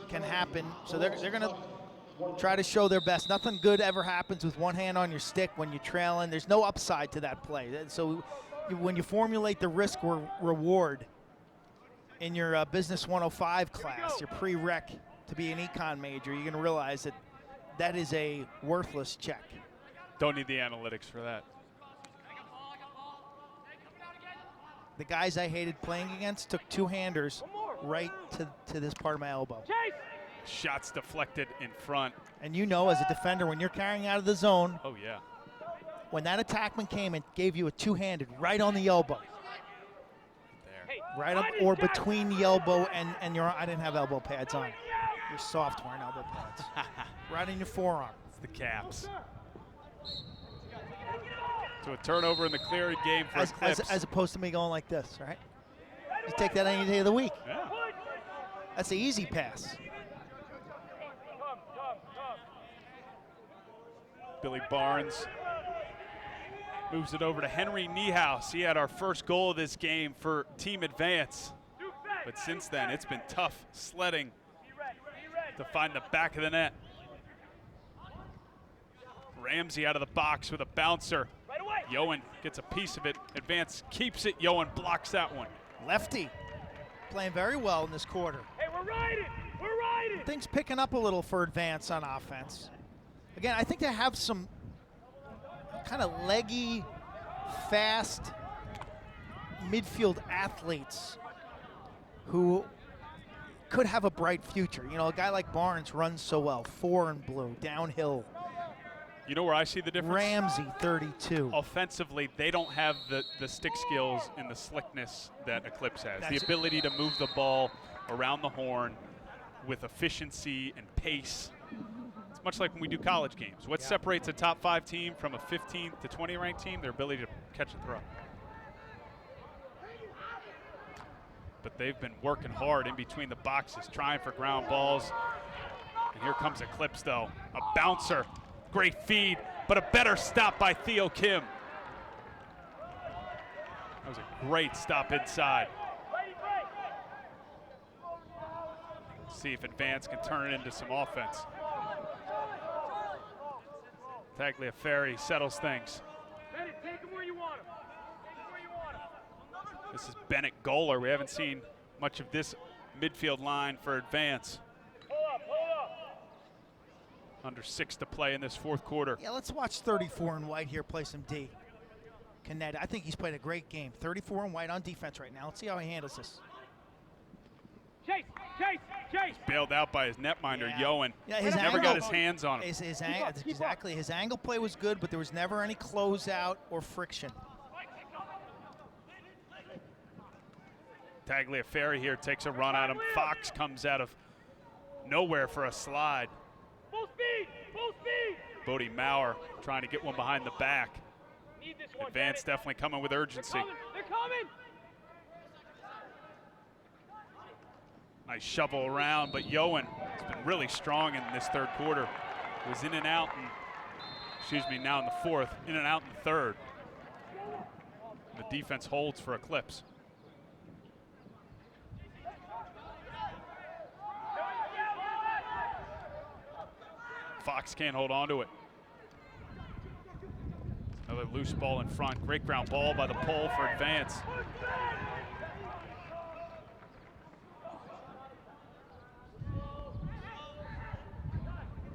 can happen. So they're going to try to show their best. Nothing good ever happens with one hand on your stick when you're trailing. There's no upside to that play. So when you formulate the risk reward in your Business 105 class, your prereq to be an econ major, you're going to realize that that is a worthless check. Don't need the analytics for that. The guys I hated playing against took two-handers right to this part of my elbow. Shots deflected in front. And you know, as a defender, when you're carrying out of the zone, oh yeah, when that attackman came and gave you a two-handed right on the elbow, there, right up or between the elbow and your, I didn't have elbow pads on. You're soft wearing elbow pads. Right in your forearm. It's the Caps. So a turnover in the clearing game for Eclipse. As opposed to me going like this, right? You take that any day of the week. Yeah. That's the easy pass. Billy Barnes moves it over to Henry Niehaus. He had our first goal of this game for Team Advance. But since then, it's been tough sledding to find the back of the net. Ramsey out of the box with a bouncer. Yowen gets a piece of it. Advance keeps it. Yowen blocks that one. Lefty playing very well in this quarter. Hey, we're riding! We're riding! Things picking up a little for Advance on offense. Again, I think they have some kind of leggy, fast midfield athletes who could have a bright future. You know, a guy like Barnes runs so well, 4 and blue, downhill. You know where I see the difference? Ramsey, 32. Offensively, they don't have the stick skills and the slickness that Eclipse has. The ability to move the ball around the horn with efficiency and pace. It's much like when we do college games. What separates a top 5 team from a 15 to 20 ranked team? Their ability to catch and throw. But they've been working hard in between the boxes, trying for ground balls. And here comes Eclipse, though. A bouncer. Great feed, but a better stop by Theo Kim. That was a great stop inside. See if Advance can turn it into some offense. Tagliaferri settles things. Take him where you want him. Take him where you want him. This is Bennett Goler. We haven't seen much of this midfield line for Advance. Under 6 to play in this fourth quarter. Yeah, let's watch 34 in white here play some D. Canet, I think he's played a great game. 34 in white on defense right now. Let's see how he handles this. Chase, chase, chase. Bailed out by his netminder, Yoan. Yeah, his never angle, got his hands on him. Exactly. His angle play was good, but there was never any closeout or friction. Tagliaferri here takes a run at him. Fox comes out of nowhere for a slide. Full speed, full speed. Bodie Maurer trying to get one behind the back. Need this one, Advance definitely coming with urgency. They're coming. Nice shovel around, but Yoan has been really strong in this third quarter. Was in and out, now in the fourth, in and out in the third. The defense holds for Eclipse. Fox can't hold on to it. Another loose ball in front. Great ground ball by the pole for Advance.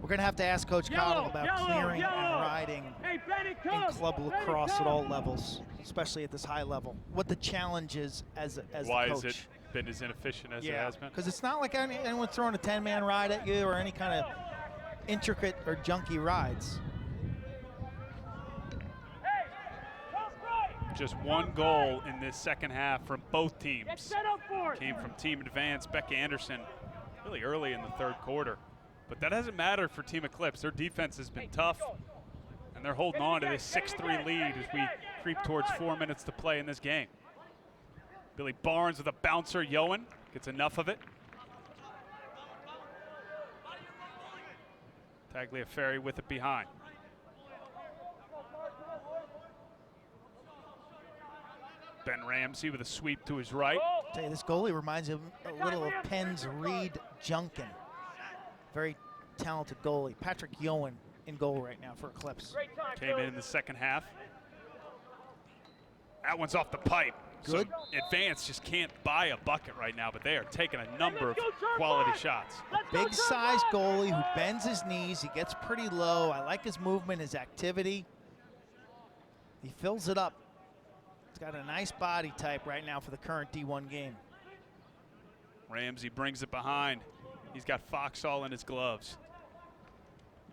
We're going to have to ask Coach Cottle about clearing and riding in club lacrosse at all levels, especially at this high level. What the challenge is as Why the coach. has it been as inefficient as it has been? Because it's not like anyone's throwing a 10-man ride at you or any kind of intricate or junky rides. Just one goal in this second half from both teams. Came from Team Advance, Becca Anderson, really early in the third quarter. But that hasn't mattered for Team Eclipse. Their defense has been tough, and they're holding on to this 6-3 lead as we creep towards 4 minutes to play in this game. Billy Barnes with a bouncer. Yoan gets enough of it. Tagliaferri with it behind. Ben Ramsey with a sweep to his right. I'll tell you, this goalie reminds him a little of Penn's Reed Junkin. Very talented goalie. Patrick Yoan in goal right now for Eclipse. Came in the second half. That one's off the pipe. Good. So Advance just can't buy a bucket right now, but they are taking a number of quality shots. Big size goalie who bends his knees. He gets pretty low. I like his movement, his activity. He fills it up. He's got a nice body type right now for the current D1 game. Ramsey brings it behind. He's got Fox all in his gloves.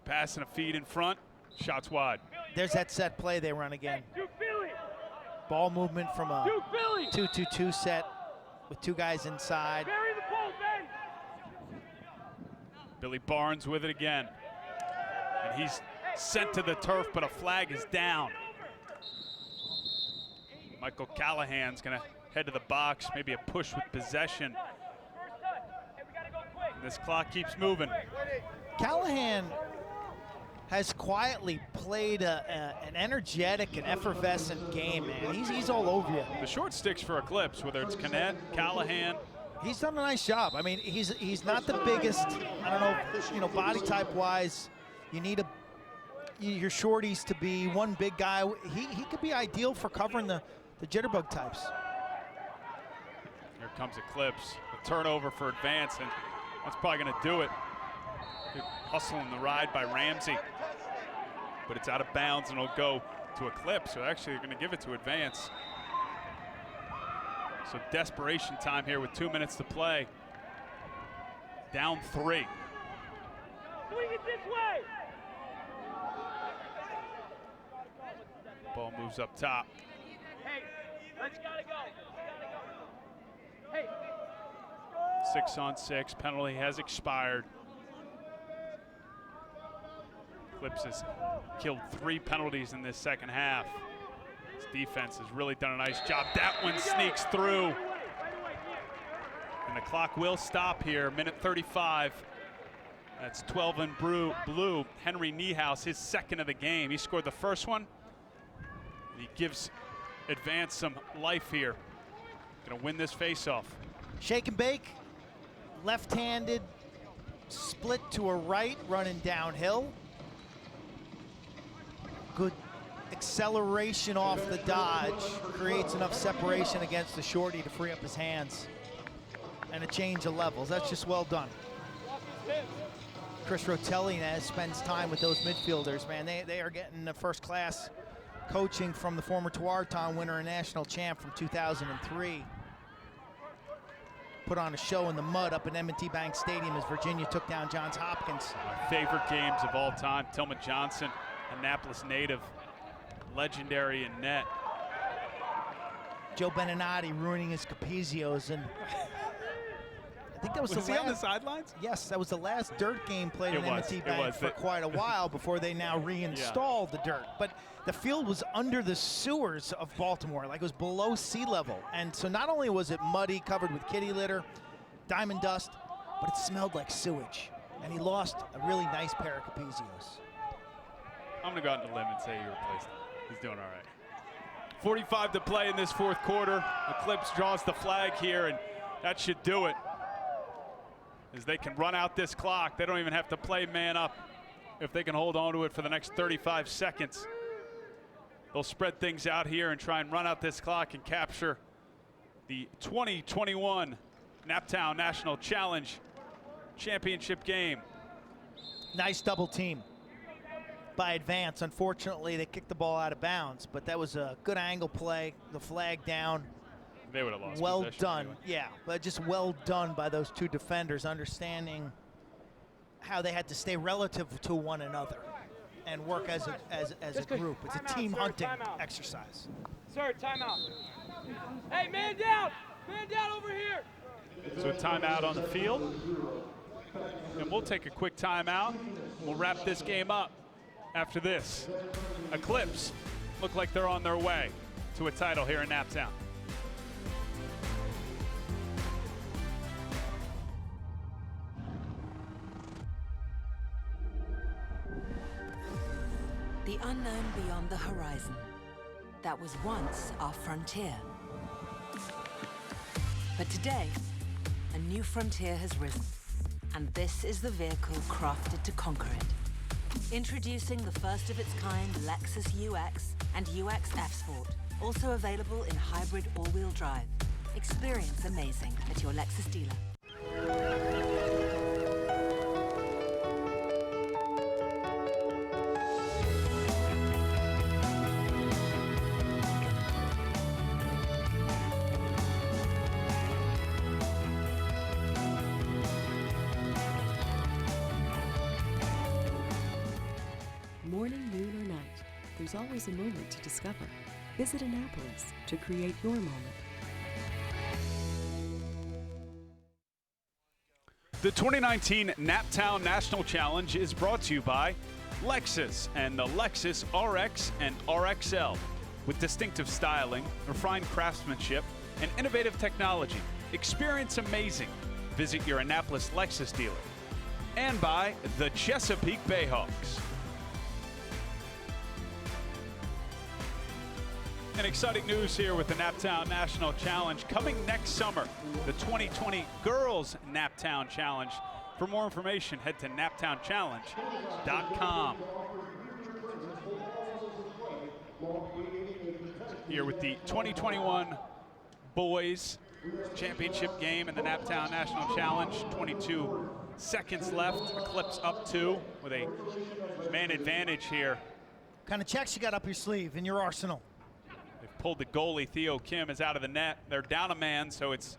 Pass and a feed in front. Shots wide. There's that set play they run again. Ball movement from a 2-2-2 set with two guys inside. Billy Barnes with it again. And he's sent to the turf, but a flag is down. Michael Callahan's gonna head to the box, maybe a push with possession. And this clock keeps moving. Callahan has quietly played an energetic and effervescent game, man. He's all over you. The short sticks for Eclipse, whether it's Canet, Callahan. He's done a nice job. I mean, he's not the biggest, I don't know, body type wise. You need your shorties to be one big guy. He could be ideal for covering the jitterbug types. Here comes Eclipse. A turnover for Advance, and that's probably going to do it. Good hustle in the ride by Ramsey. But it's out of bounds, and it'll go to Eclipse. So actually, they're going to give it to Advance. So desperation time here with 2 minutes to play. Down 3. Swing it this way. Ball moves up top. Hey, let's gotta go. Hey. 6-on-6, penalty has expired. Eclipse has killed 3 penalties in this second half. His defense has really done a nice job. That one sneaks through. And the clock will stop here, minute 35. That's 12 in blue. Henry Niehaus, his second of the game. He scored the first one. He gives Advance some life here. Gonna win this faceoff. Shake and bake, left-handed, split to a right, running downhill. Good acceleration off the dodge creates enough separation against the shorty to free up his hands and a change of levels. That's just well done. Chris Rotelli spends time with those midfielders, man. They are getting the first-class coaching from the former Tewaaraton winner and national champ from 2003. Put on a show in the mud up at M&T Bank Stadium as Virginia took down Johns Hopkins. My favorite games of all time. Tillman Johnson, Annapolis native, legendary in net. Joe Beninati ruining his Capizios, and I think that was he on the sidelines? Yes, that was the last dirt game played in M&T Bank for it. quite a while before they now reinstalled the dirt. But the field was under the sewers of Baltimore, like it was below sea level. And so not only was it muddy, covered with kitty litter, diamond dust, but it smelled like sewage. And he lost a really nice pair of Capizios. I'm gonna go out on a limb and say he replaced him. He's doing all right. 45 to play in this fourth quarter. Eclipse draws the flag here, and that should do it. As they can run out this clock. They don't even have to play man up if they can hold on to it for the next 35 seconds. They'll spread things out here and try and run out this clock and capture the 2021 Naptown National Challenge Championship game. Nice double team by Advance. Unfortunately, they kicked the ball out of bounds, but that was a good angle play. The flag down. They would have lost well possession done, anyway. yeah, but just well done by those two defenders, understanding how they had to stay relative to one another and work as a group. It's a team hunting exercise. Sir, timeout. Hey, man down! Man down over here! So a timeout on the field. And we'll take a quick timeout. We'll wrap this game up after this. Eclipse look like they're on their way to a title here in Naptown. The unknown beyond the horizon. That was once our frontier. But today, a new frontier has risen. And this is the vehicle crafted to conquer it. Introducing the first of its kind Lexus UX and UX F Sport. Also available in hybrid all-wheel drive. Experience amazing at your Lexus dealer. Morning, noon, or night, there's always a moment to discover. Visit Annapolis to create your moment. The 2019 Naptown National Challenge is brought to you by Lexus and the Lexus RX and RXL. With distinctive styling, refined craftsmanship, and innovative technology, experience amazing. Visit your Annapolis Lexus dealer. And by the Chesapeake Bayhawks. And exciting news here with the Naptown National Challenge coming next summer, the 2020 Girls Naptown Challenge. For more information, head to naptownchallenge.com. Here with the 2021 Boys Championship game in the Naptown National Challenge. 22 seconds left. Eclipse up 2 with a man advantage here. What kind of checks you got up your sleeve in your arsenal? They've pulled the goalie. Theo Kim is out of the net. They're down a man, so it's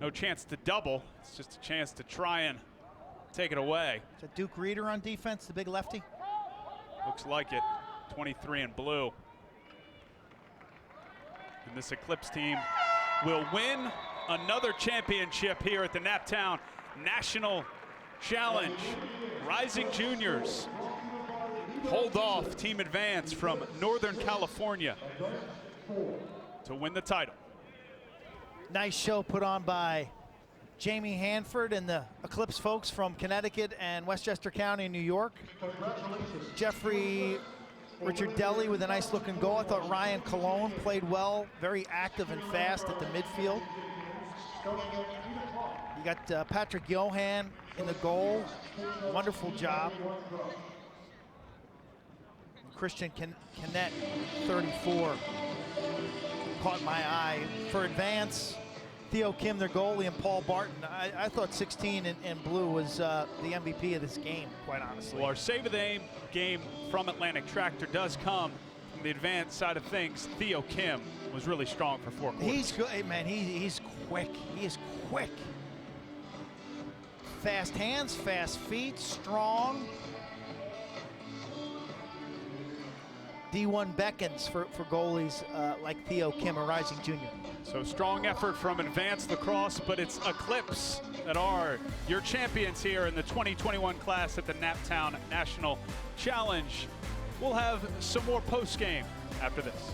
no chance to double. It's just a chance to try and take it away. Is that Duke Reeder on defense, the big lefty? Looks like it. 23 in blue. And this Eclipse team will win another championship here at the Naptown National Challenge. Rising Juniors hold off Team Advance from Northern California to win the title. Nice show put on by Jamie Hanford and the Eclipse folks from Connecticut and Westchester County, New York. Jeffrey Richard Deli with a nice looking goal. I thought Ryan Colon played well, very active and fast at the midfield. You got Patrick Johan in the goal. Wonderful job. Christian Canet, 34, caught my eye. For Advance, Theo Kim, their goalie, and Paul Barton. I thought 16 in blue was the MVP of this game, quite honestly. Well, our save of the game from Atlantic Tractor does come from the Advance side of things. Theo Kim was really strong for 4 quarters. He's good, man. He's quick. He is quick. Fast hands, fast feet, strong. D1 beckons for goalies like Theo Kim, a rising junior. So strong effort from Advanced Lacrosse, but it's Eclipse that are your champions here in the 2021 class at the Naptown National Challenge. We'll have some more post-game after this.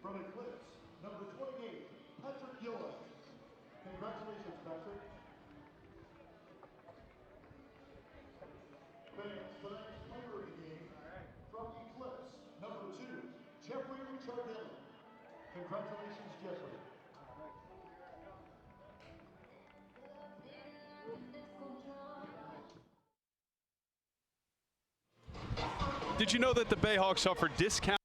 From Eclipse, number 28, Patrick Gillen. Congratulations, Patrick. Fans, tonight's player of the game, from Eclipse, number 2, Jeffrey Richardelli. Congratulations, Jeffrey. Did you know that the Bayhawks offer discounts?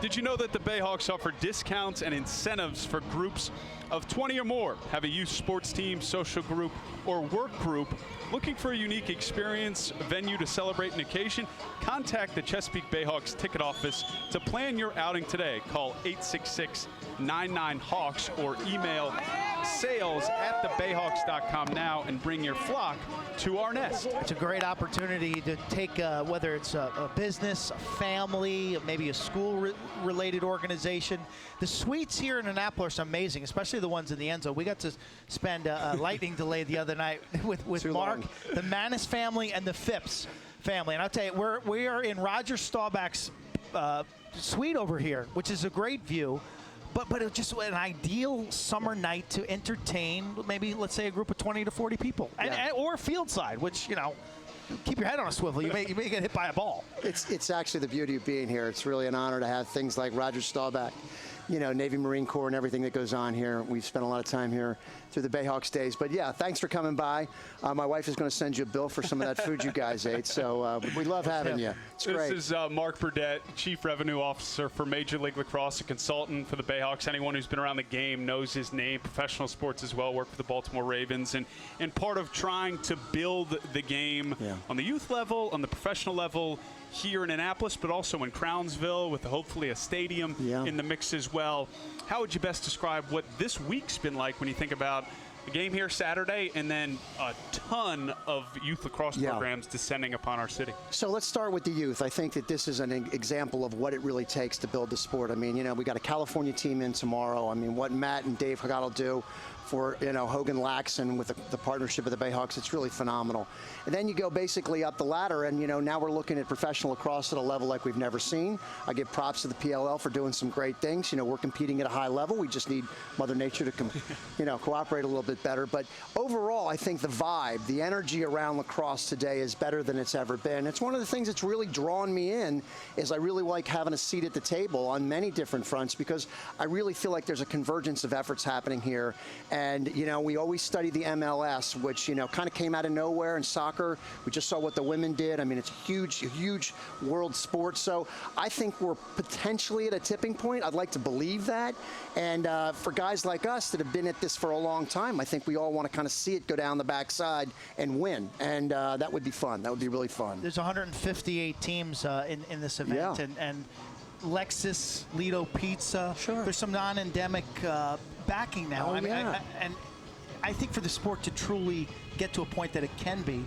Did you know that the Bayhawks offer discounts and incentives for groups of 20 or more? Have a youth sports team, social group, or work group looking for a unique experience, venue to celebrate an occasion? Contact the Chesapeake Bayhawks ticket office to plan your outing today. Call 866-99-HAWKS or email sales@thebayhawks.com now and bring your flock to our nest. It's a great opportunity to take, whether it's a business, a family, maybe a school-related organization. The suites here in Annapolis are amazing, especially the ones in the end zone. We got to spend a lightning delay the other night with Mark, the Manis family, and the Phipps family. And I'll tell you, we are in Roger Staubach's suite over here, which is a great view. But it's just an ideal summer night to entertain maybe, let's say, a group of 20 to 40 people. Yeah. Or field side, which, you know, keep your head on a swivel. You may get hit by a ball. It's actually the beauty of being here. It's really an honor to have things like Roger Staubach, you know, Navy Marine Corps and everything that goes on here. We've spent a lot of time here through the Bayhawks days. But yeah, thanks for coming by. My wife is going to send you a bill for some of that food you guys ate. So we love having you. It's great. This is Mark Burdett, Chief Revenue Officer for Major League Lacrosse, a consultant for the Bayhawks. Anyone who's been around the game knows his name. Professional sports as well, worked for the Baltimore Ravens. And part of trying to build the game on the youth level, on the professional level, here in Annapolis, but also in Crownsville with hopefully a stadium in the mix as well. How would you best describe what this week's been like when you think about the game here Saturday and then a ton of youth lacrosse programs descending upon our city? So let's start with the youth. I think that this is an example of what it really takes to build the sport. I mean, you know, we got a California team in tomorrow. I mean, what Matt and Dave got to do for, you know, Hogan Laxon with the partnership of the Bayhawks, it's really phenomenal. And then you go basically up the ladder, and, you know, now we're looking at professional lacrosse at a level like we've never seen. I give props to the PLL for doing some great things. You know, we're competing at a high level. We just need Mother Nature to, you know, cooperate a little bit better. But overall, I think the vibe, the energy around lacrosse today is better than it's ever been. It's one of the things that's really drawn me in, is I really like having a seat at the table on many different fronts, because I really feel like there's a convergence of efforts happening here. And, you know, we always study the MLS, which, you know, kind of came out of nowhere in soccer. We just saw what the women did. I mean, it's a huge world sport. So I think we're potentially at a tipping point. I'd like to believe that. And for guys like us that have been at this for a long time, I think we all want to kind of see it go down the backside and win. And that would be fun. That would be really fun. There's 158 teams in this event. And Lexus, Lido Pizza. Sure. There's some non-endemic backing now. And I think for the sport to truly get to a point that it can be,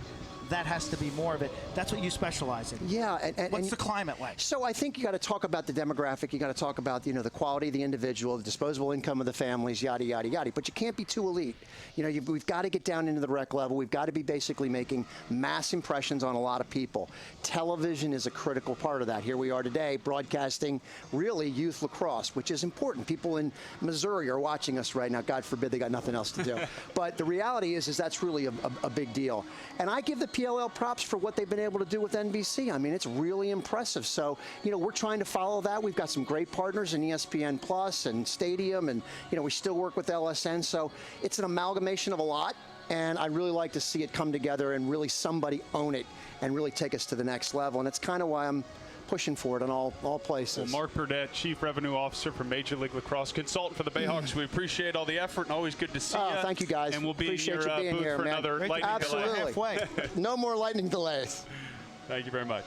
that has to be more of it. That's what you specialize in. Yeah. What's the climate like? So I think you got to talk about the demographic. You got to talk about, the quality of the individual, the disposable income of the families, yada, yada, yada. But you can't be too elite. We've got to get down into the rec level. We've got to be basically making mass impressions on a lot of people. Television is a critical part of that. Here we are today broadcasting really youth lacrosse, which is important. People in Missouri are watching us right now. God forbid they got nothing else to do. But the reality is that's really a big deal. And I give the PLL props for what they've been able to do with NBC. I mean, it's really impressive. So, we're trying to follow that. We've got some great partners in ESPN Plus and Stadium, and, we still work with LSN. So it's an amalgamation of a lot. And I'd really like to see it come together and really somebody own it and really take us to the next level. And it's kind of why I'm pushing for it in all places. Well, Mark Burdett, Chief Revenue Officer for Major League Lacrosse, consultant for the Bayhawks. We appreciate all the effort and always good to see you. Thank you, guys. And we'll be Appreciate in your you being booth here, for man. another lightning delay. Absolutely. No more lightning delays. Thank you very much.